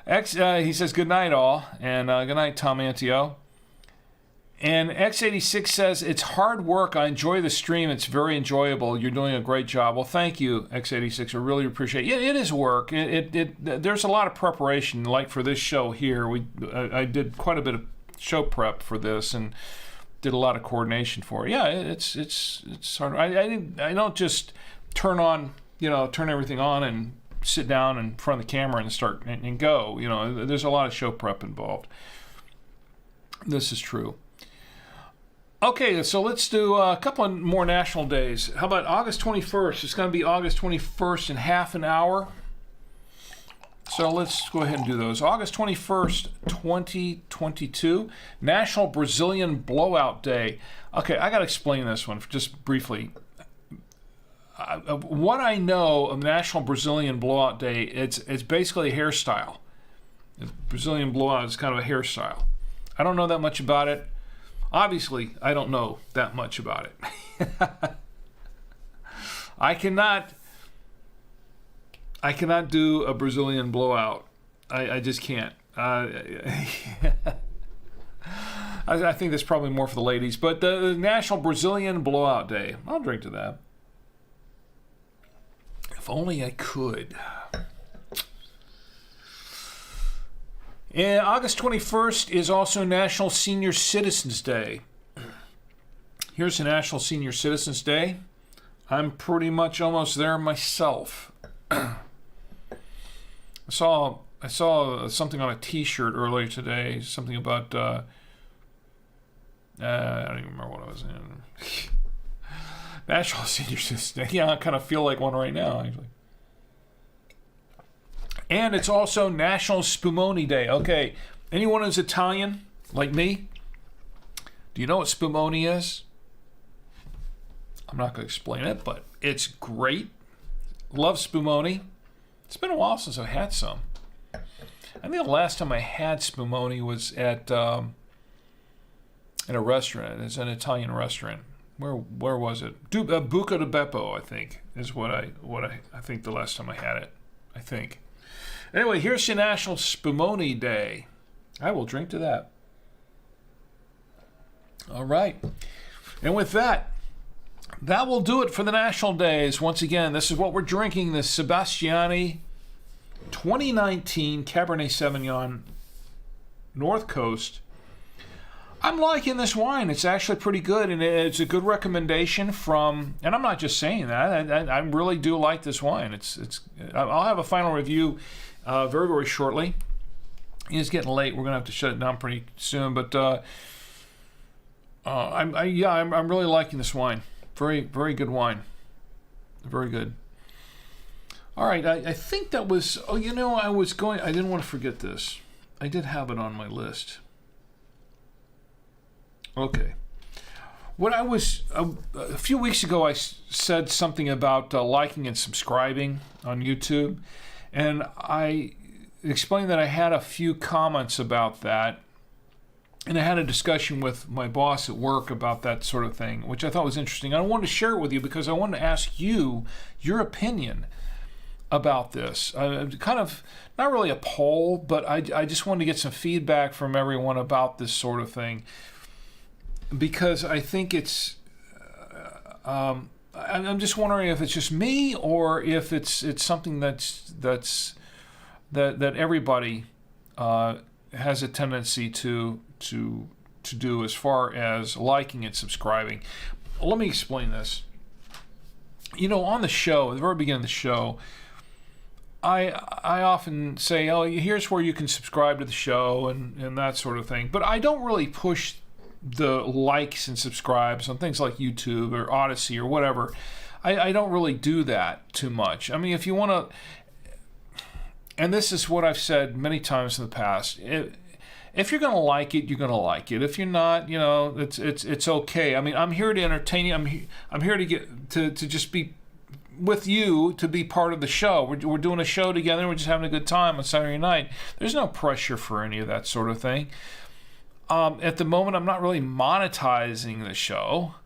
He says, good night, all. And good night, TomAntio. And X86 says, it's hard work. I enjoy the stream. It's very enjoyable. You're doing a great job. Well, thank you, X86. I really appreciate it. It is work. There's a lot of preparation, like for this show here. I did quite a bit of show prep for this and did a lot of coordination for it. Yeah, it's hard. I don't just turn everything on and sit down in front of the camera and start and go. There's a lot of show prep involved. This is true. Okay, so let's do a couple of more national days. How about August 21st? It's going to be August 21st in half an hour. So let's go ahead and do those. August 21st, 2022, National Brazilian Blowout Day. Okay, I got to explain this one just briefly. What I know of National Brazilian Blowout Day, it's basically a hairstyle. Brazilian blowout is kind of a hairstyle. I don't know that much about it. Obviously, I don't know that much about it. I cannot do a Brazilian blowout. I just can't. I think that's probably more for the ladies. But the National Brazilian Blowout Day. I'll drink to that. If only I could. And August 21st is also National Senior Citizens Day. Here's the National Senior Citizens Day. I'm pretty much almost there myself. I saw something on a T-shirt earlier today. Something about I don't even remember what I was in. National Senior Citizens Day. Yeah, I kind of feel like one right now, actually. And it's also National Spumoni Day. Okay, anyone who's Italian, like me, do you know what Spumoni is? I'm not going to explain it, but it's great. Love Spumoni. It's been a while since I had some. I think the last time I had Spumoni was at a restaurant. It's an Italian restaurant. Where was it? Buca di Beppo, I think, is what I think the last time I had it. I think. Anyway, here's your National Spumoni Day. I will drink to that. All right. And with that will do it for the national days. Once again, this is what we're drinking, the Sebastiani 2019 Cabernet Sauvignon North Coast. I'm liking this wine. It's actually pretty good, and it's a good recommendation from, and I'm not just saying that, I really do like this wine. I'll have a final review very, very shortly. It's getting late. We're going to have to shut it down pretty soon, but I'm really liking this wine. Very, very good wine. Very good. All right, I think that was, I didn't want to forget this. I did have it on my list. Okay. When I was a few weeks ago, I said something about liking and subscribing on YouTube, and I explained that I had a few comments about that, and I had a discussion with my boss at work about that sort of thing, which I thought was interesting. I wanted to share it with you because I wanted to ask you your opinion about this. Kind of not really a poll, but I just wanted to get some feedback from everyone about this sort of thing, because I think it's I'm just wondering if it's just me or if it's something that everybody has a tendency to do as far as liking and subscribing. Let me explain this. On the show, at the very beginning of the show, I often say, oh, here's where you can subscribe to the show and that sort of thing. But I don't really push the likes and subscribes on things like YouTube or Odyssey or whatever. I don't really do that too much. I mean, if you want to, and this is what I've said many times in the past, if you're going to like it, you're going to like it. If you're not, it's okay. I mean, I'm here to entertain you. I'm here to get to just be with you, to be part of the show. We're doing a show together. We're just having a good time on Saturday night. There's no pressure for any of that sort of thing. At the moment, I'm not really monetizing the show.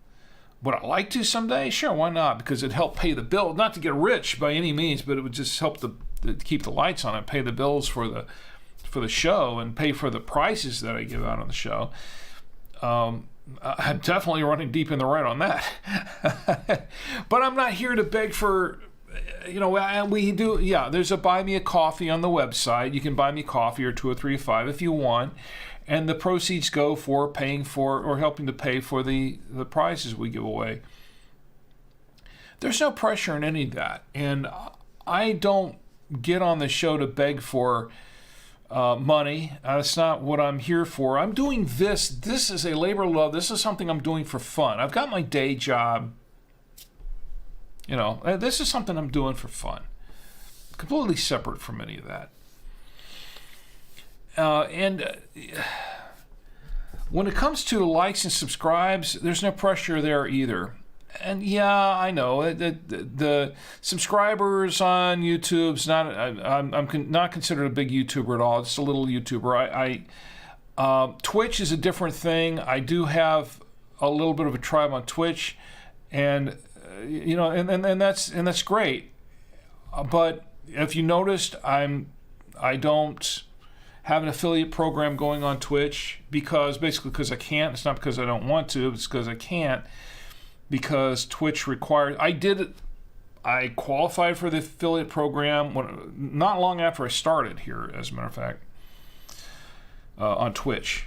Would I like to someday? Sure, why not? Because it'd help pay the bill. Not to get rich by any means, but it would just help to keep the lights on and pay the bills for the show and pay for the prices that I give out on the show. I'm definitely running deep in the right on that. But I'm not here to beg for, we do, there's a buy me a coffee on the website. You can buy me coffee or 2 or 3 or 5 if you want. And the proceeds go for paying for or helping to pay for the prizes we give away. There's no pressure in any of that. And I don't get on the show to beg for money. That's not what I'm here for. I'm doing this. This is a labor of love. This is something I'm doing for fun. I've got my day job. This is something I'm doing for fun. Completely separate from any of that. When it comes to likes and subscribes, there's no pressure there either. And I know the subscribers on YouTube's not. I'm not considered a big YouTuber at all. Just a little YouTuber. Twitch is a different thing. I do have a little bit of a tribe on Twitch, and and that's great. But if you noticed, I don't have an affiliate program going on Twitch because I can't. It's not because I don't want to. It's because I can't. Because Twitch requires, I qualified for the affiliate program not long after I started here, as a matter of fact, on Twitch,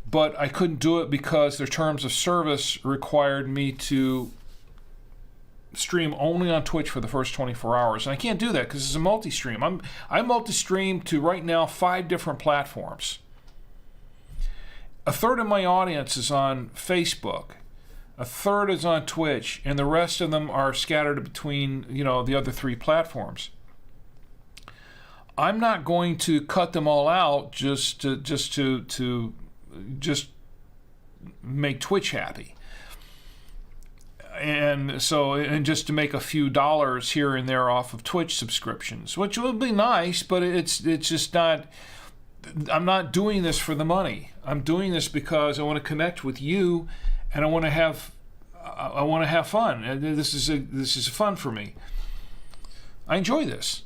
but I couldn't do it because their terms of service required me to stream only on Twitch for the first 24 hours, and I can't do that because it's a multi-stream. I multi-stream to right now 5 different platforms. A third of my audience is on Facebook. A third is on Twitch, and the rest of them are scattered between, the other 3 platforms. I'm not going to cut them all out just to make Twitch happy. And just to make a few dollars here and there off of Twitch subscriptions, which would be nice, but it's just not. I'm not doing this for the money. I'm doing this because I want to connect with you, and I want to have fun. This is fun for me. I enjoy this.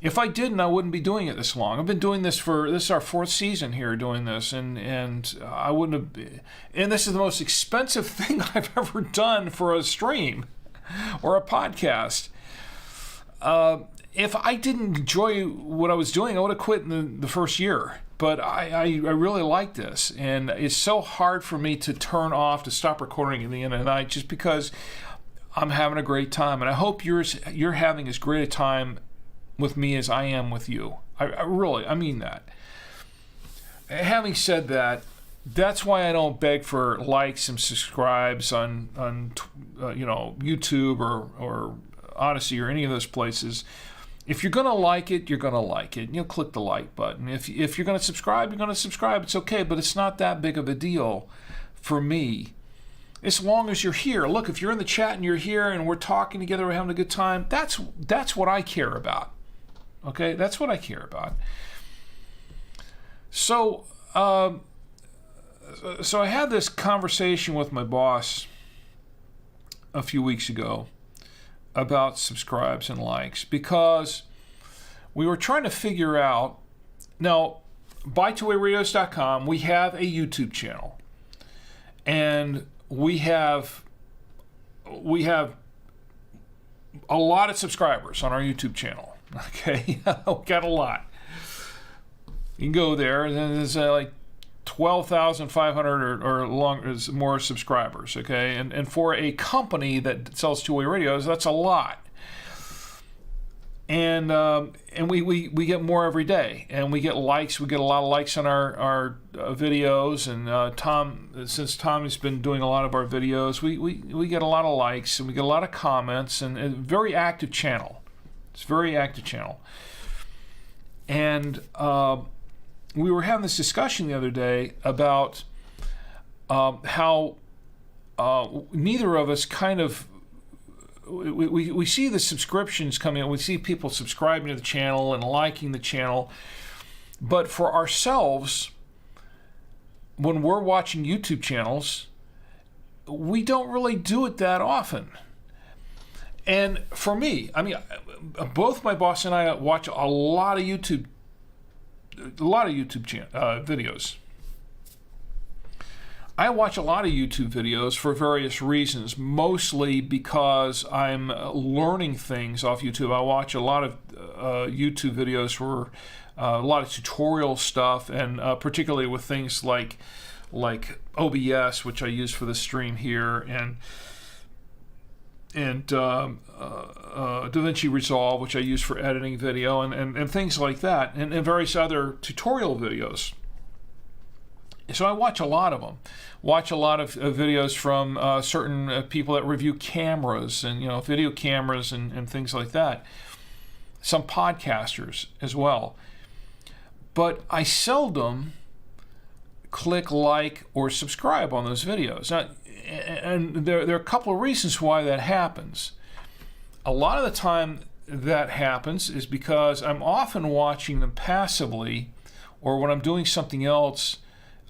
If I didn't, I wouldn't be doing it this long. I've been doing this this is our 4th season here doing this, and I wouldn't have. And this is the most expensive thing I've ever done for a stream or a podcast. If I didn't enjoy what I was doing, I would have quit in the first year. But I really like this, and it's so hard for me to turn off, to stop recording at the end of the night, just because I'm having a great time, and I hope you're having as great a time with me as I am with you. I mean that. Having said that, that's why I don't beg for likes and subscribes on YouTube or Odyssey or any of those places. If you're going to like it, you're going to like it. You'll click the like button. If you're going to subscribe, you're going to subscribe. It's okay, but it's not that big of a deal for me. as long as you're here. Look, if you're in the chat and you're here and we're talking together, we're having a good time, that's what I care about. Okay, that's what I care about. So, so I had this conversation with my boss a few weeks ago about subscribes and likes, because we were trying to figure out, now, by2wayradios.com, we have a YouTube channel, and we have a lot of subscribers on our YouTube channel. Okay, we got a lot. You can go there, and then there's like 12,500 or more subscribers. Okay, and for a company that sells two-way radios, that's a lot. And we get more every day, and we get likes. We get a lot of likes on our videos, and since Tom has been doing a lot of our videos, we get a lot of likes, and we get a lot of comments, and a very active channel. It's a very active channel. And we were having this discussion the other day about how neither of us kind of, we see the subscriptions coming in, we see people subscribing to the channel and liking the channel, but for ourselves, when we're watching YouTube channels, we don't really do it that often. And for me, I mean, both my boss and I watch a lot of YouTube videos. I watch a lot of YouTube videos for various reasons, mostly because I'm learning things off YouTube. I watch a lot of YouTube videos for a lot of tutorial stuff, and particularly with things like OBS, which I use for the stream here, and DaVinci Resolve, which I use for editing video, and things like that, and various other tutorial videos. So I watch a lot of them. Watch a lot of videos from certain people that review cameras and video cameras and things like that. Some podcasters as well. But I seldom click like or subscribe on those videos. Now, and there are a couple of reasons why that happens. A lot of the time that happens is because I'm often watching them passively, or when I'm doing something else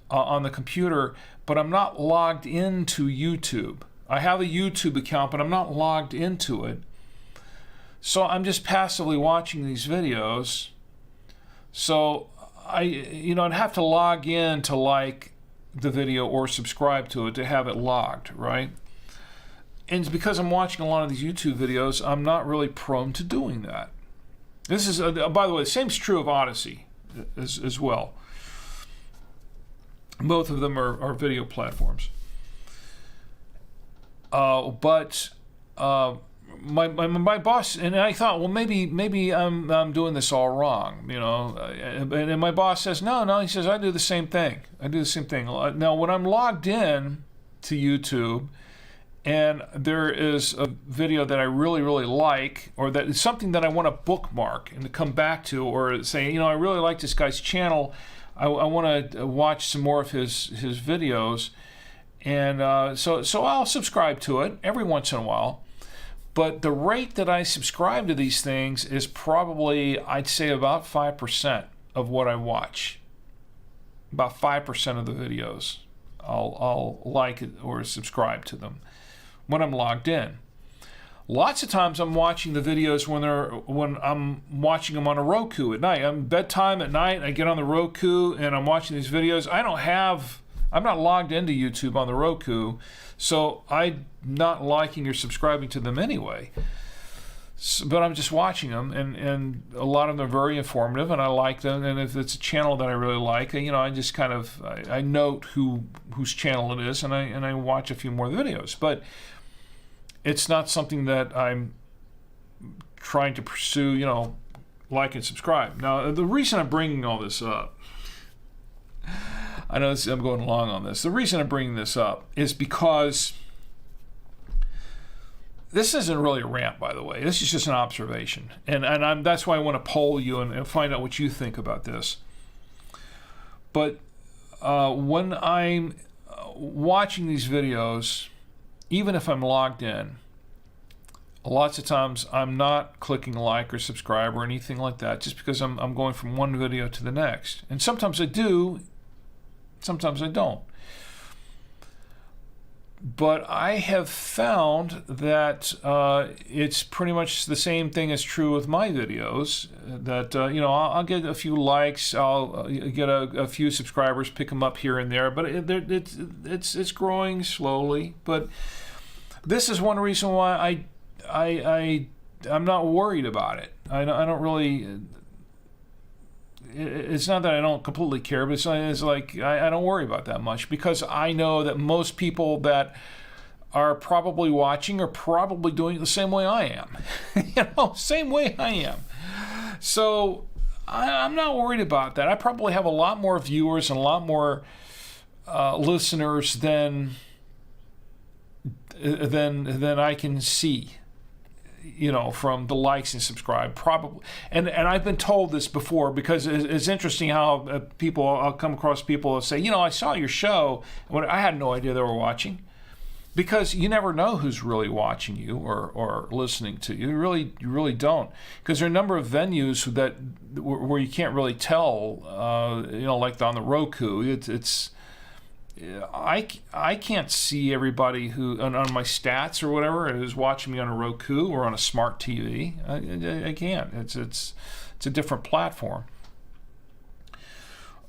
on the computer, but I'm not logged into YouTube. I have a YouTube account, but I'm not logged into it. So I'm just passively watching these videos. So I'd have to log in to like the video or subscribe to it to have it logged, right? And it's because I'm watching a lot of these YouTube videos, I'm not really prone to doing that. This is, by the way, the same is true of Odyssey as well. Both of them are video platforms. But my boss, and I thought, well, maybe I'm doing this all wrong, and my boss says, no, he says, I do the same thing. Now, when I'm logged in to YouTube, and there is a video that I really, really like, or that is something that I want to bookmark and to come back to, or say, I really like this guy's channel, I want to watch some more of his videos, and so I'll subscribe to it every once in a while. But the rate that I subscribe to these things is probably, I'd say, about 5% of what I watch. About 5% of the videos I'll like it or subscribe to them when I'm logged in. Lots of times I'm watching the videos when I'm watching them on a Roku at night. I'm bedtime at night, I get on the Roku and I'm watching these videos. I'm not logged into YouTube on the Roku, so I'm not liking or subscribing to them anyway. But I'm just watching them, and a lot of them are very informative, and I like them. And if it's a channel that I really like, I just kind of I note whose channel it is, and I watch a few more videos. But it's not something that I'm trying to pursue, like and subscribe. Now, the reason I'm bringing all this up, I know I'm going long on this. The reason I'm bringing this up is because this isn't really a rant, by the way. This is just an observation. And that's why I want to poll you and find out what you think about this. But when I'm watching these videos, even if I'm logged in, lots of times I'm not clicking like or subscribe or anything like that, just because I'm going from one video to the next. And sometimes I do, sometimes I don't. But I have found that it's pretty much the same thing is true with my videos. That I'll get a few likes, I'll get a few subscribers, pick them up here and there, but it's growing slowly. But this is one reason why I'm not worried about it. I don't really. It's not that I don't completely care, but it's like I don't worry about that much, because I know that most people that are probably watching are probably doing it the same way I am. Same way I am. So I'm not worried about that. I probably have a lot more viewers and a lot more listeners than I can see, from the likes and subscribe, probably. And I've been told this before, because it's interesting how I'll come across people that say, I saw your show, when I had no idea they were watching. Because you never know who's really watching you or listening to you. You really don't. Because there are a number of venues where you can't really tell, like on the Roku, I can't see everybody who on my stats or whatever who's watching me on a Roku or on a smart TV. I can't. It's a different platform.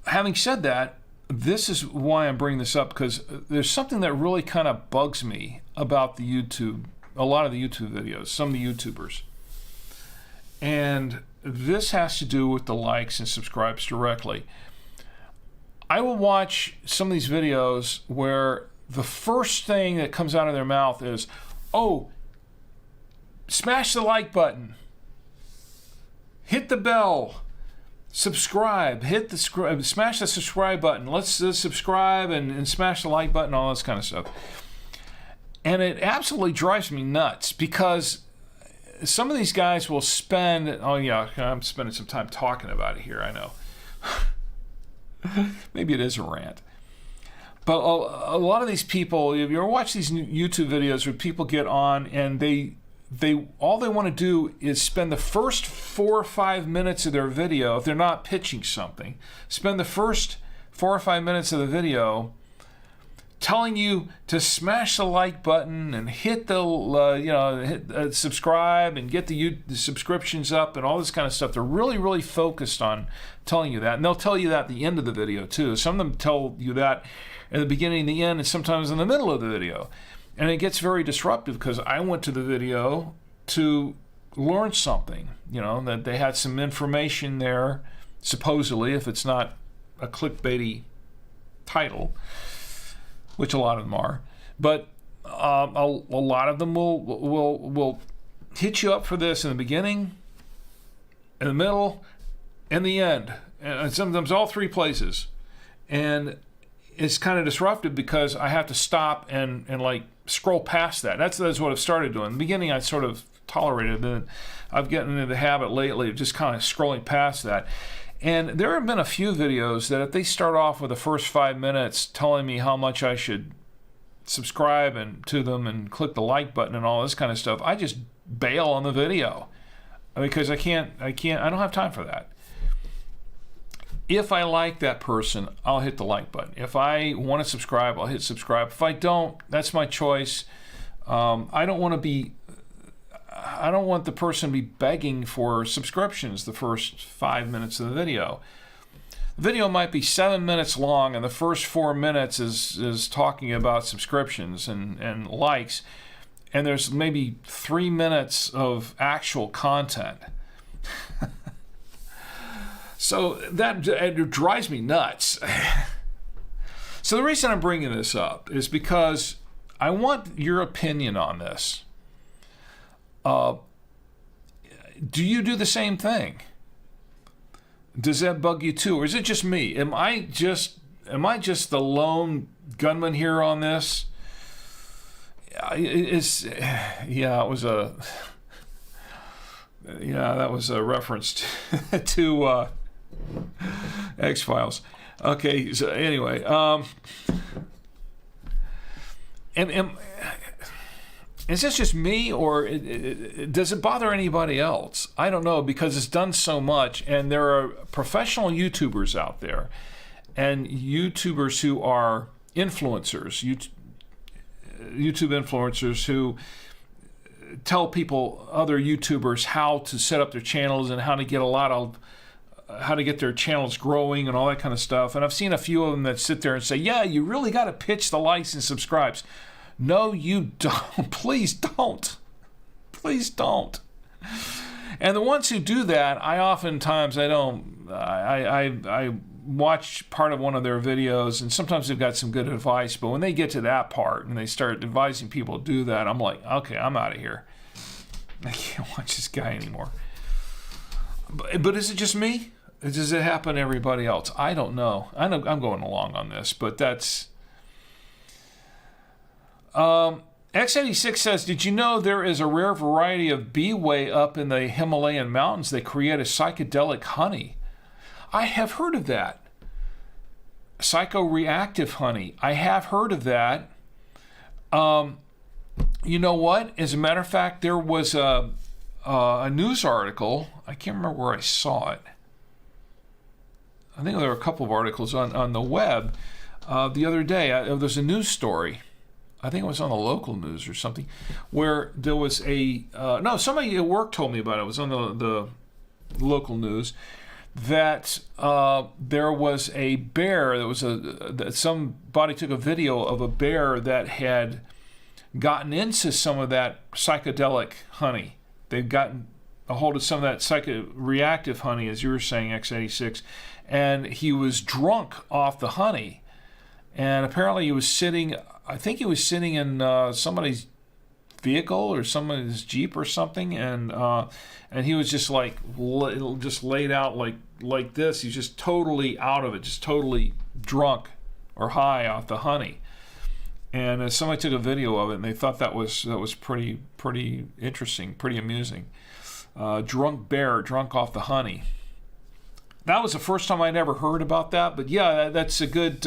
Having said that, this is why I'm bringing this up, because there's something that really kind of bugs me about a lot of the YouTube videos, some of the YouTubers. And this has to do with the likes and subscribes directly. I will watch some of these videos where the first thing that comes out of their mouth is, "Oh, smash the like button, hit the bell, subscribe, smash the subscribe button, let's subscribe and smash the like button," all this kind of stuff. And it absolutely drives me nuts, because some of these guys will spend, I'm spending some time talking about it here, I know. Maybe it is a rant. But a lot of these people, if you ever watch these YouTube videos where people get on and they all they want to do is spend the first 4 or 5 minutes of their video, if they're not pitching something, spend the first 4 or 5 minutes of the video telling you to smash the like button and hit the subscribe and get the subscriptions up and all this kind of stuff. They're really, really focused on telling you that. And they'll tell you that at the end of the video too. Some of them tell you that at the beginning and the end, and sometimes in the middle of the video. And it gets very disruptive, because I went to the video to learn something, that they had some information there, supposedly, if it's not a clickbaity title, which a lot of them are. But a lot of them will hit you up for this in the beginning, in the middle, and the end. And sometimes all three places. And it's kind of disruptive, because I have to stop and scroll past that. That's what I've started doing. In the beginning, I sort of tolerated it. I've gotten into the habit lately of just kind of scrolling past that. And there have been a few videos that if they start off with the first 5 minutes telling me how much I should subscribe to them and click the like button and all this kind of stuff, I just bail on the video, because I don't have time for that. If I like that person, I'll hit the like button. If I want to subscribe, I'll hit subscribe. If I don't, that's my choice. I don't want the person to be begging for subscriptions the first 5 minutes of the video. The video might be 7 minutes long, and the first 4 minutes is talking about subscriptions and likes, and there's maybe 3 minutes of actual content. So it drives me nuts. So the reason I'm bringing this up is because I want your opinion on this. Do you do the same thing? Does that bug you too, or is it just me? Am I just the lone gunman here on this? That was a reference to X-Files. Okay, so anyway, is this just me, or does it bother anybody else? I don't know, because it's done so much, and there are professional YouTubers out there, and YouTubers who are influencers, YouTube influencers who tell people, other YouTubers, how to set up their channels and how to get their channels growing and all that kind of stuff. And I've seen a few of them that sit there and say, yeah, you really got to pitch the likes and subscribes. No, you don't. Please don't. Please don't. And the ones who do that, I watch part of one of their videos, and sometimes they've got some good advice, but when they get to that part and they start advising people to do that, I'm like, okay, I'm out of here. I can't watch this guy anymore. But is it just me? Does it happen to everybody else? I don't know. I know I'm going along on this, but that's... X86 says, did you know there is a rare variety of bee way up in the Himalayan mountains that create a psychedelic honey? I have heard of that. Psychoreactive honey. I have heard of that. You know what? As a matter of fact, there was a news article. I can't remember where I saw it. I think there were a couple of articles on the web the other day. There's a news story. I think it was on the local news or something, where there was somebody at work told me about it. It was on the local news that there was a bear. Somebody took a video of a bear that had gotten into some of that psychedelic honey. They've gotten a hold of some of that psychoreactive honey, as you were saying, X86, and he was drunk off the honey. And apparently he was sitting in somebody's vehicle or somebody's Jeep or something, and he was just like just laid out like this. He's just totally out of it, just totally drunk or high off the honey. And somebody took a video of it, and they thought that was pretty interesting, pretty amusing. Drunk bear, drunk off the honey. That was the first time I'd ever heard about that, but yeah, that's a good...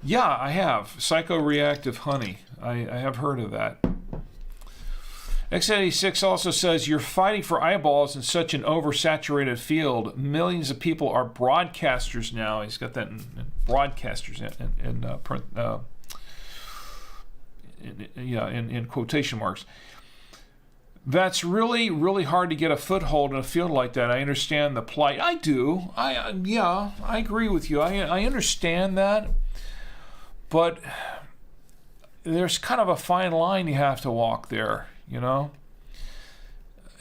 Yeah, I have. Psychoreactive honey. I have heard of that. X86 also says, you're fighting for eyeballs in such an oversaturated field. Millions of people are broadcasters now. He's got that in broadcasters in print, in quotation marks. That's really, really hard to get a foothold in a field like that. I understand the plight. I do. I agree with you. I understand that. But there's kind of a fine line you have to walk there, you know?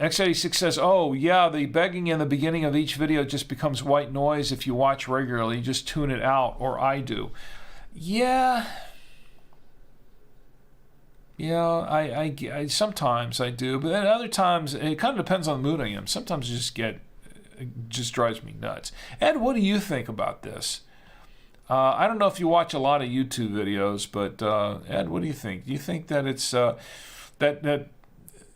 X86 says, oh, yeah, the begging in the beginning of each video just becomes white noise if you watch regularly. You just tune it out, or I do. Yeah, I sometimes I do, but then other times it kind of depends on the mood I am. Sometimes it just drives me nuts. Ed, what do you think about this? I don't know if you watch a lot of YouTube videos, but Ed, what do you think? Do you think that it's that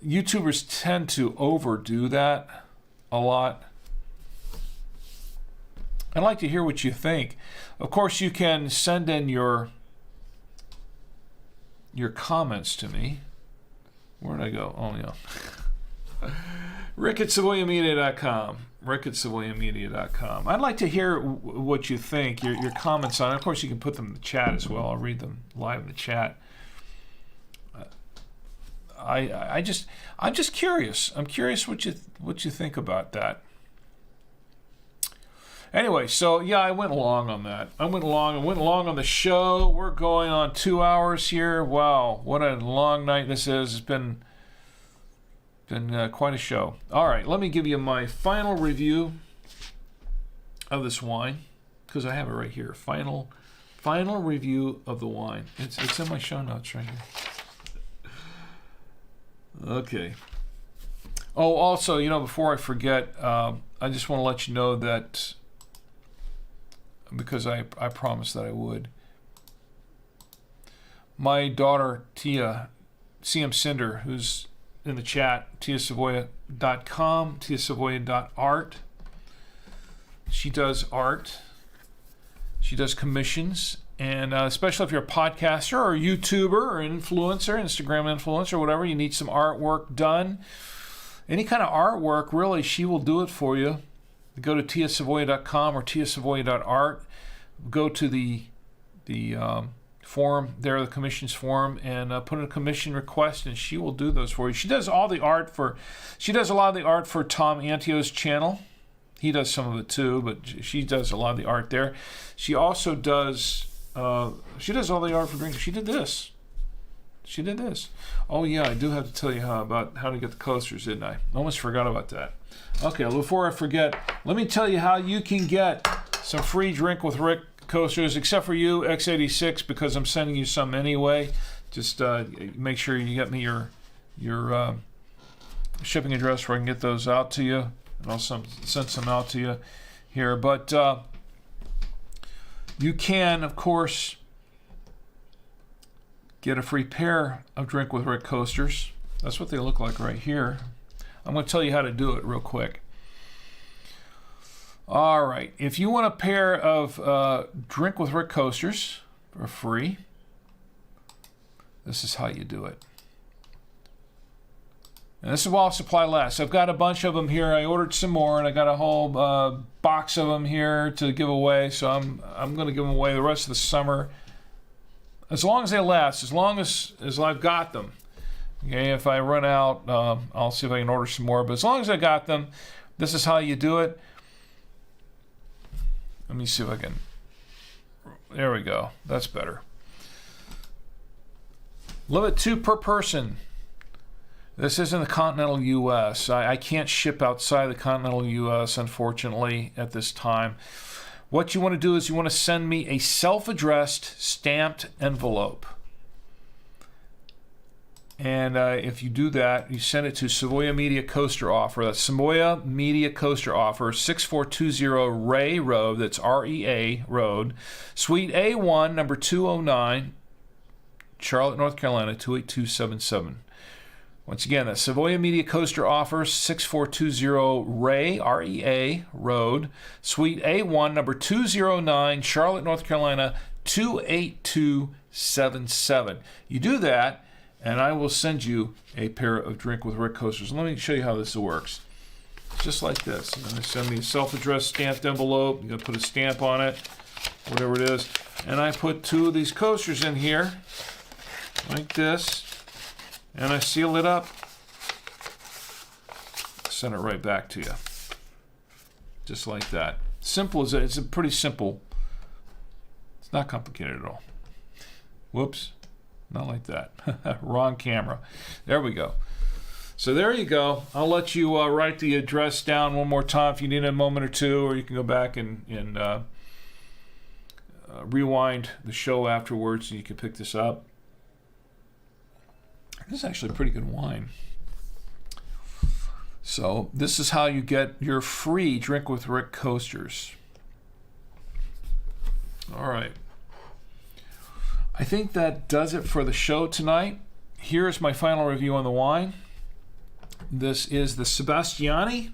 YouTubers tend to overdo that a lot? I'd like to hear what you think. Of course, you can send in your comments to me. Where did I go? Oh, yeah. Rick at SavoyaMedia.com. Rick at SavoyaMedia.com. I'd like to hear what you think, your comments on it. Of course, you can put them in the chat as well. I'll read them live in the chat. I'm just curious. I'm curious what you think about that. Anyway, so yeah, I went along on that. I went along on the show. We're going on 2 hours here. Wow, what a long night this is. It's been quite a show. All right, let me give you my final review of this wine, because I have it right here. Final review of the wine. It's in my show notes right here. Okay. Oh, also, before I forget, I just want to let you know that, because I promised that I would, my daughter, CM Cinder, who's in the chat, tiasavoya.com, tiasavoya.art. She does art. She does commissions, and especially if you're a podcaster or a YouTuber or influencer, Instagram influencer, or whatever, you need some artwork done. Any kind of artwork, really, she will do it for you. Go to tiasavoya.com or tiasavoya.art. Go to the forum there, the commissions forum, and put in a commission request, and she will do those for you. She does all the art for. She does a lot of the art for TomAntio's channel. He does some of it too, but she does a lot of the art there. She also does. She does all the art for drinking. She did this. She did this. Oh yeah, I do have to tell you about how to get the coasters, didn't I? Almost forgot about that. Okay, before I forget, let me tell you how you can get some free Drink with Rick coasters, except for you, X86, because I'm sending you some anyway. Just make sure you get me your shipping address where I can get those out to you, and I'll send some out to you here. But you can, of course, get a free pair of Drink with Rick coasters. That's what they look like right here. I'm going to tell you how to do it real quick. All right. If you want a pair of Drink with Rick coasters for free, this is how you do it. And this is while supply lasts. I've got a bunch of them here. I ordered some more, and I got a whole box of them here to give away. So I'm going to give them away the rest of the summer, as long as they last, as long as I've got them. Okay, if I run out, I'll see if I can order some more. But as long as I got them, this is how you do it. Let me see if I can. There we go. That's better. Limit 2 per person. This is in the continental U.S. I can't ship outside the continental U.S., unfortunately, at this time. What you want to do is you want to send me a self-addressed stamped envelope. And if you do that, you send it to Savoya Media Coaster Offer. That's Savoya Media Coaster Offer, 6420 Ray Road. That's REA Road. Suite A1, number 209, Charlotte, North Carolina, 28277. Once again, that's Savoya Media Coaster Offer, 6420 Ray, REA Road. Suite A1, number 209, Charlotte, North Carolina, 28277. You do that, and I will send you a pair of Drink with Rick coasters. Let me show you how this works. Just like this. You're going to send me a self-addressed stamped envelope. You're going to put a stamp on it, whatever it is. And I put 2 of these coasters in here, like this, and I seal it up. Send it right back to you. Just like that. Simple as it. It's pretty simple. It's not complicated at all. Whoops. Not like that. Wrong camera. There we go. So there you go. I'll let you write the address down one more time if you need a moment or two, or you can go back and rewind the show afterwards and you can pick this up. This is actually a pretty good wine. So this is how you get your free Drink with Rick coasters. All right. I think that does it for the show tonight. Here's my final review on the wine. This is the Sebastiani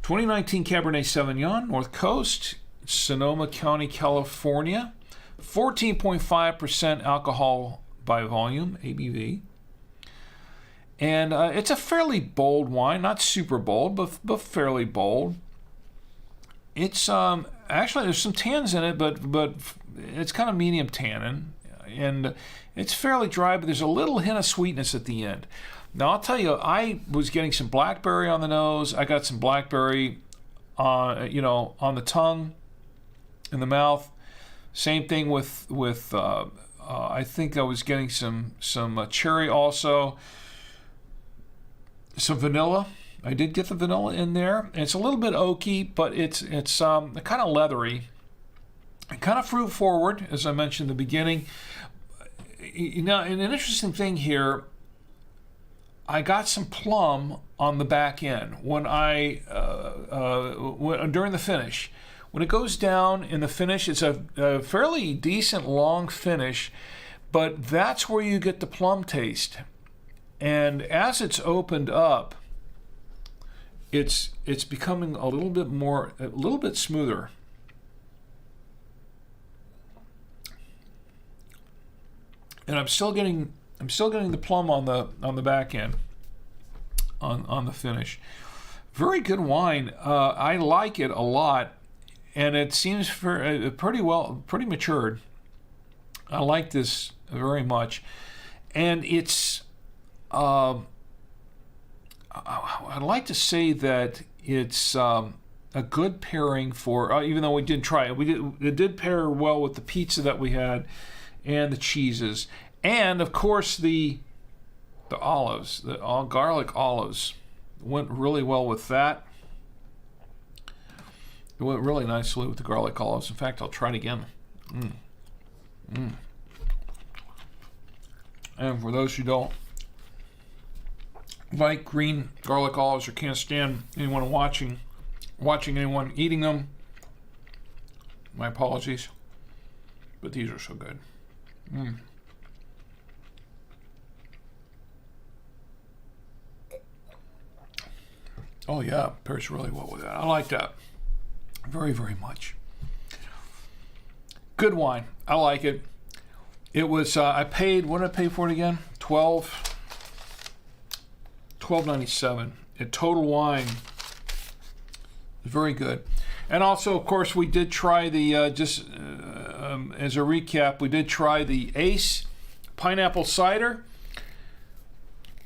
2019 Cabernet Sauvignon, North Coast, Sonoma County, California. 14.5% alcohol by volume, ABV. And it's a fairly bold wine, not super bold, but fairly bold. It's actually, there's some tannins in it, but it's kind of medium tannin, and it's fairly dry, but there's a little hint of sweetness at the end. Now, I'll tell you, I was getting some blackberry on the nose. I got some blackberry, on the tongue, in the mouth. Same thing with I think I was getting some cherry also. Some vanilla. I did get the vanilla in there. And it's a little bit oaky, but it's kind of leathery, kind of fruit forward, as I mentioned in the beginning. Now, an interesting thing here, I got some plum on the back end when during the finish. When it goes down in the finish, it's a fairly decent long finish, but that's where you get the plum taste. And as it's opened up, it's becoming a little bit smoother. and I'm still getting the plum on the back end, on the finish. Very good wine. I like it a lot, and it seems pretty matured. I like this very much, and it's. I'd like to say that it's a good pairing for. Even though we didn't try it, it did pair well with the pizza that we had, and the cheeses, and of course the olives, the garlic olives. Went really well with that. It went really nicely with the garlic olives. In fact, I'll try it again. And for those who don't like green garlic olives or can't stand anyone watching anyone eating them, my apologies. But these are so good. Oh yeah, pairs really well with that. I like that very, very much. Good wine. I like it. It was I paid, what did I pay for it again? $12.97. At Total Wine. Very good. And also, of course, we did try the as a recap, we did try the Ace Pineapple Cider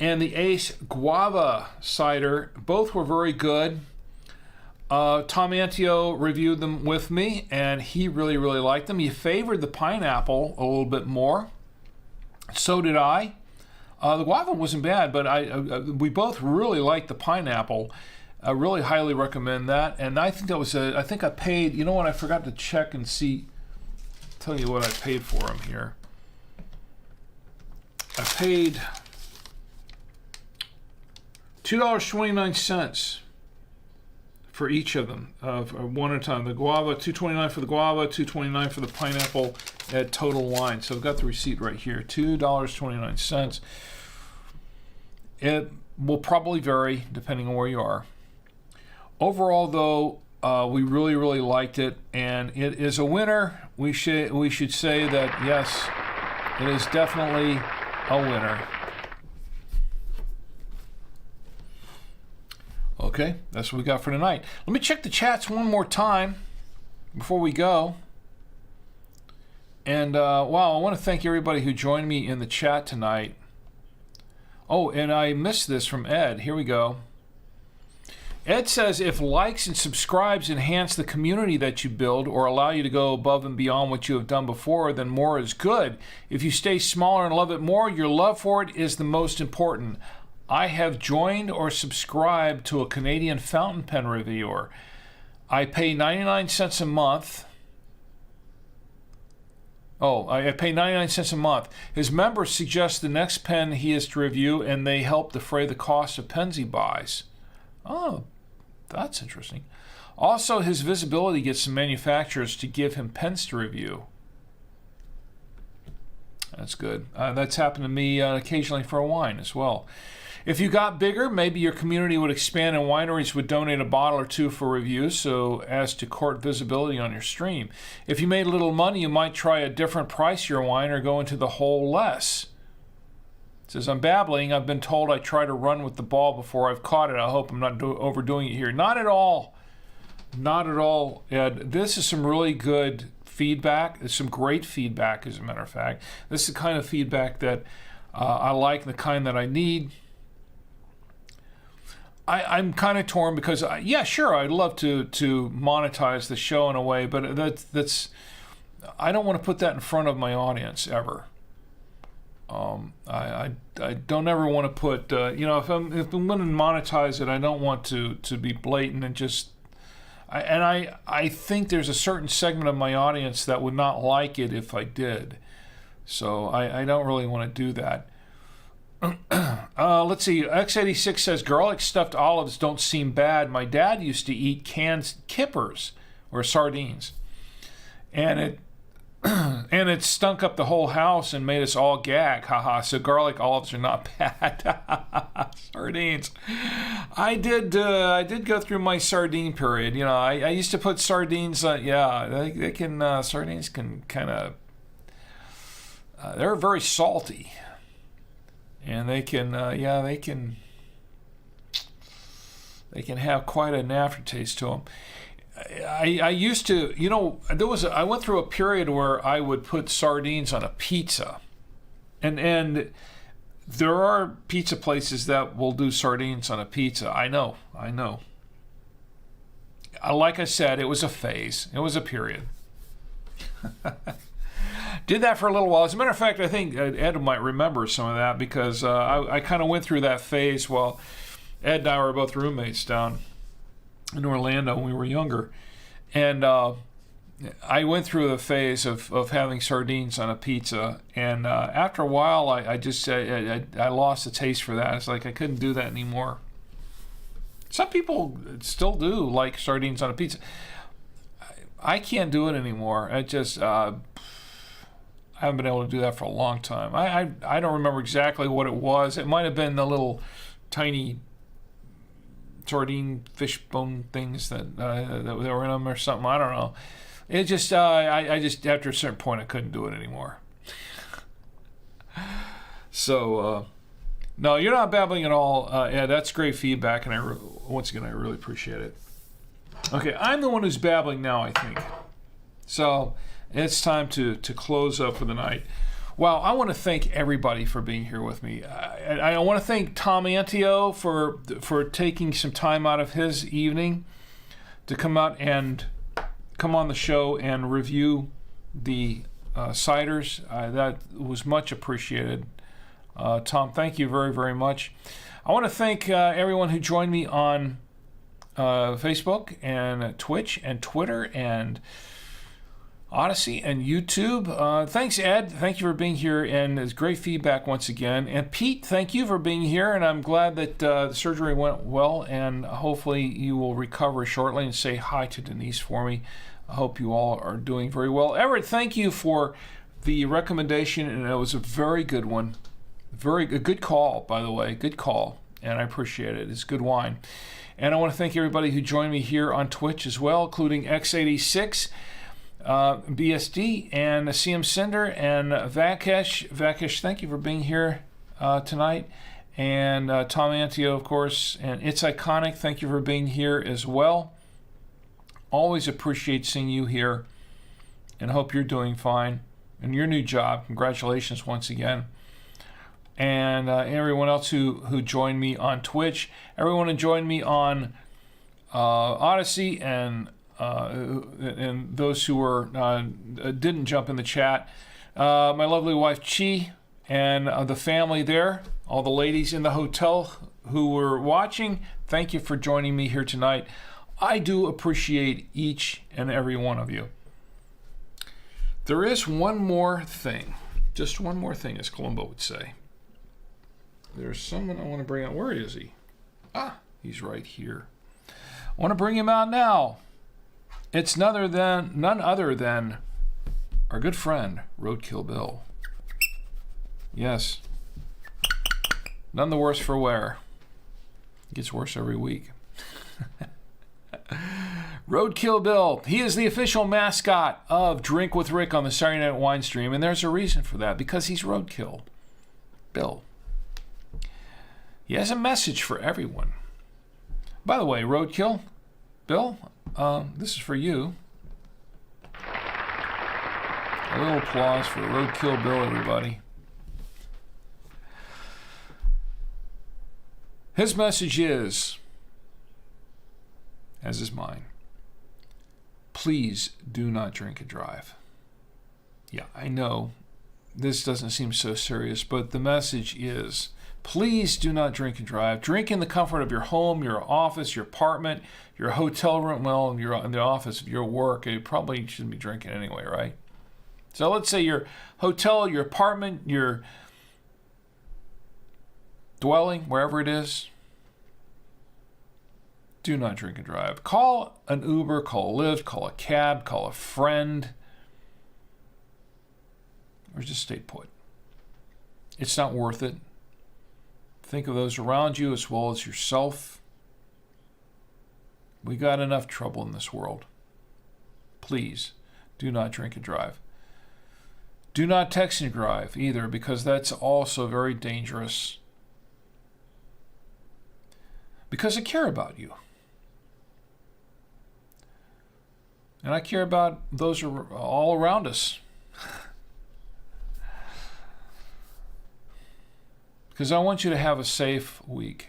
and the Ace Guava Cider. Both were very good. TomAntio reviewed them with me, and he really, really liked them. He favored the pineapple a little bit more. So did I. The guava wasn't bad, but we both really liked the pineapple. I really highly recommend that. And I think that was I think I paid, you know what, I forgot to check and see, tell you what I paid for them here. I paid $2.29 for each of them, one at a time. The guava, $2.29 for the guava, $2.29 for the pineapple at Total Wine. So I've got the receipt right here, $2.29. It will probably vary depending on where you are. Overall, though, we really, really liked it, and it is a winner. We should say that, yes, it is definitely a winner. Okay, that's what we got for tonight. Let me check the chats one more time before we go. And, wow, I want to thank everybody who joined me in the chat tonight. Oh, and I missed this from Ed. Here we go. Ed says, if likes and subscribes enhance the community that you build or allow you to go above and beyond what you have done before, then more is good. If you stay smaller and love it more, your love for it is the most important. I have joined or subscribed to a Canadian fountain pen reviewer. I pay 99 cents a month. I pay 99 cents a month. His members suggest the next pen he is to review, and they help defray the cost of pens he buys. Oh, that's interesting. Also, his visibility gets some manufacturers to give him pens to review. That's good. That's happened to me occasionally for a wine as well. If you got bigger, maybe your community would expand and wineries would donate a bottle or two for review so as to court visibility on your stream. If you made a little money, you might try a different price your wine or go into the hole less. It says, I'm babbling. I've been told I try to run with the ball before I've caught it. I hope I'm not overdoing it here. Not at all. Not at all, Ed. This is some really good feedback. It's some great feedback, as a matter of fact. This is the kind of feedback that I like and the kind that I need. I'm kind of torn because, yeah, sure, I'd love to monetize the show in a way, but that's I don't want to put that in front of my audience ever. I don't ever want to put, if I'm going to monetize it, I don't want to be blatant and just, I think there's a certain segment of my audience that would not like it if I did. So I don't really want to do that. Let's see. X86 says garlic stuffed olives don't seem bad. My dad used to eat canned kippers or sardines, and it stunk up the whole house and made us all gag. Haha. So garlic olives are not bad. Sardines. I did go through my sardine period. I used to put sardines. Sardines can kind of. they're very salty, and they can have quite an aftertaste to them. I used to, I went through a period where I would put sardines on a pizza, and there are pizza places that will do sardines on a pizza. I know. Like I said, it was a phase. It was a period. Did that for a little while. As a matter of fact, I think Ed might remember some of that because I kind of went through that phase while Ed and I were both roommates down in Orlando when we were younger. And I went through the phase of having sardines on a pizza. And after a while, I lost the taste for that. It's like I couldn't do that anymore. Some people still do like sardines on a pizza. I can't do it anymore. I haven't been able to do that for a long time. I don't remember exactly what it was. It might have been the little tiny sardine fish bone things that were in them or something. I don't know. It just I just after a certain point I couldn't do it anymore. So no, you're not babbling at all. Yeah, that's great feedback, and once again I really appreciate it. Okay, I'm the one who's babbling now, I think. So it's time to close up for the night. Wow, I want to thank everybody for being here with me. I want to thank TomAntio for taking some time out of his evening to come out and come on the show and review the ciders. That was much appreciated. Tom, thank you very, very much. I want to thank everyone who joined me on Facebook and Twitch and Twitter and Odyssey and YouTube. Thanks, Ed. Thank you for being here, and it's great feedback once again. And Pete, thank you for being here, and I'm glad that the surgery went well, and hopefully you will recover shortly. And say hi to Denise for me. I hope you all are doing very well. Everett, thank you for the recommendation, and it was a very good one. A good call, by the way. Good call, and I appreciate it. It's good wine. And I want to thank everybody who joined me here on Twitch as well, including X86, BSD, and CM Cinder, and Vakesh. Vakesh, thank you for being here tonight. And TomAntio, of course, and It's Iconic, thank you for being here as well. Always appreciate seeing you here, and hope you're doing fine in your new job. Congratulations once again. And everyone else who joined me on Twitch, everyone who joined me on Odyssey, and those who were didn't jump in the chat, my lovely wife Chi and the family there, all the ladies in the hotel who were watching, thank you for joining me here tonight. I do appreciate each and every one of you. There is one more thing, just one more thing, as Columbo would say. There's someone I want to bring out. Where is he? Ah, he's right here. I want to bring him out now. It's none other than our good friend, Roadkill Bill. Yes. None the worse for wear. It gets worse every week. Roadkill Bill. He is the official mascot of Drink with Rick on the Saturday Night Winestream, and there's a reason for that, because he's Roadkill Bill. He has a message for everyone. By the way, Roadkill Bill, this is for you. A little applause for Roadkill Bill, everybody. His message is, as is mine, please do not drink and drive. Yeah, I know this doesn't seem so serious, but the message is, please do not drink and drive. Drink in the comfort of your home, your office, your apartment, your hotel room. Well, in the office of your work, you probably shouldn't be drinking anyway, right? So let's say your hotel, your apartment, your dwelling, wherever it is, do not drink and drive. Call an Uber, call a Lyft, call a cab, call a friend, or just stay put. It's not worth it. Think of those around you as well as yourself. We got enough trouble in this world. Please do not drink and drive. Do not text and drive either, because that's also very dangerous. Because I care about you. And I care about those all around us. Because I want you to have a safe week.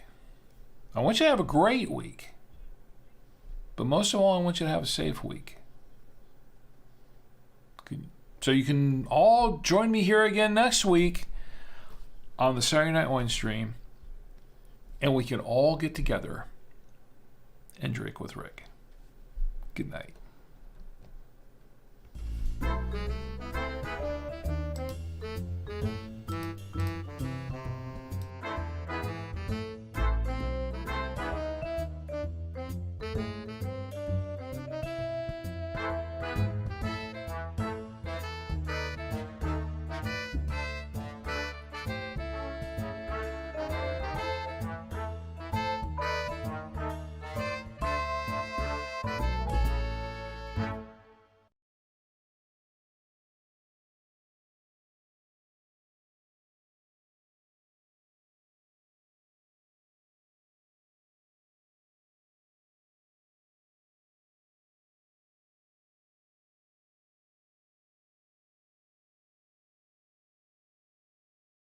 I want you to have a great week. But most of all, I want you to have a safe week. So you can all join me here again next week on the Saturday Night Winestream, and we can all get together and drink with Rick. Good night.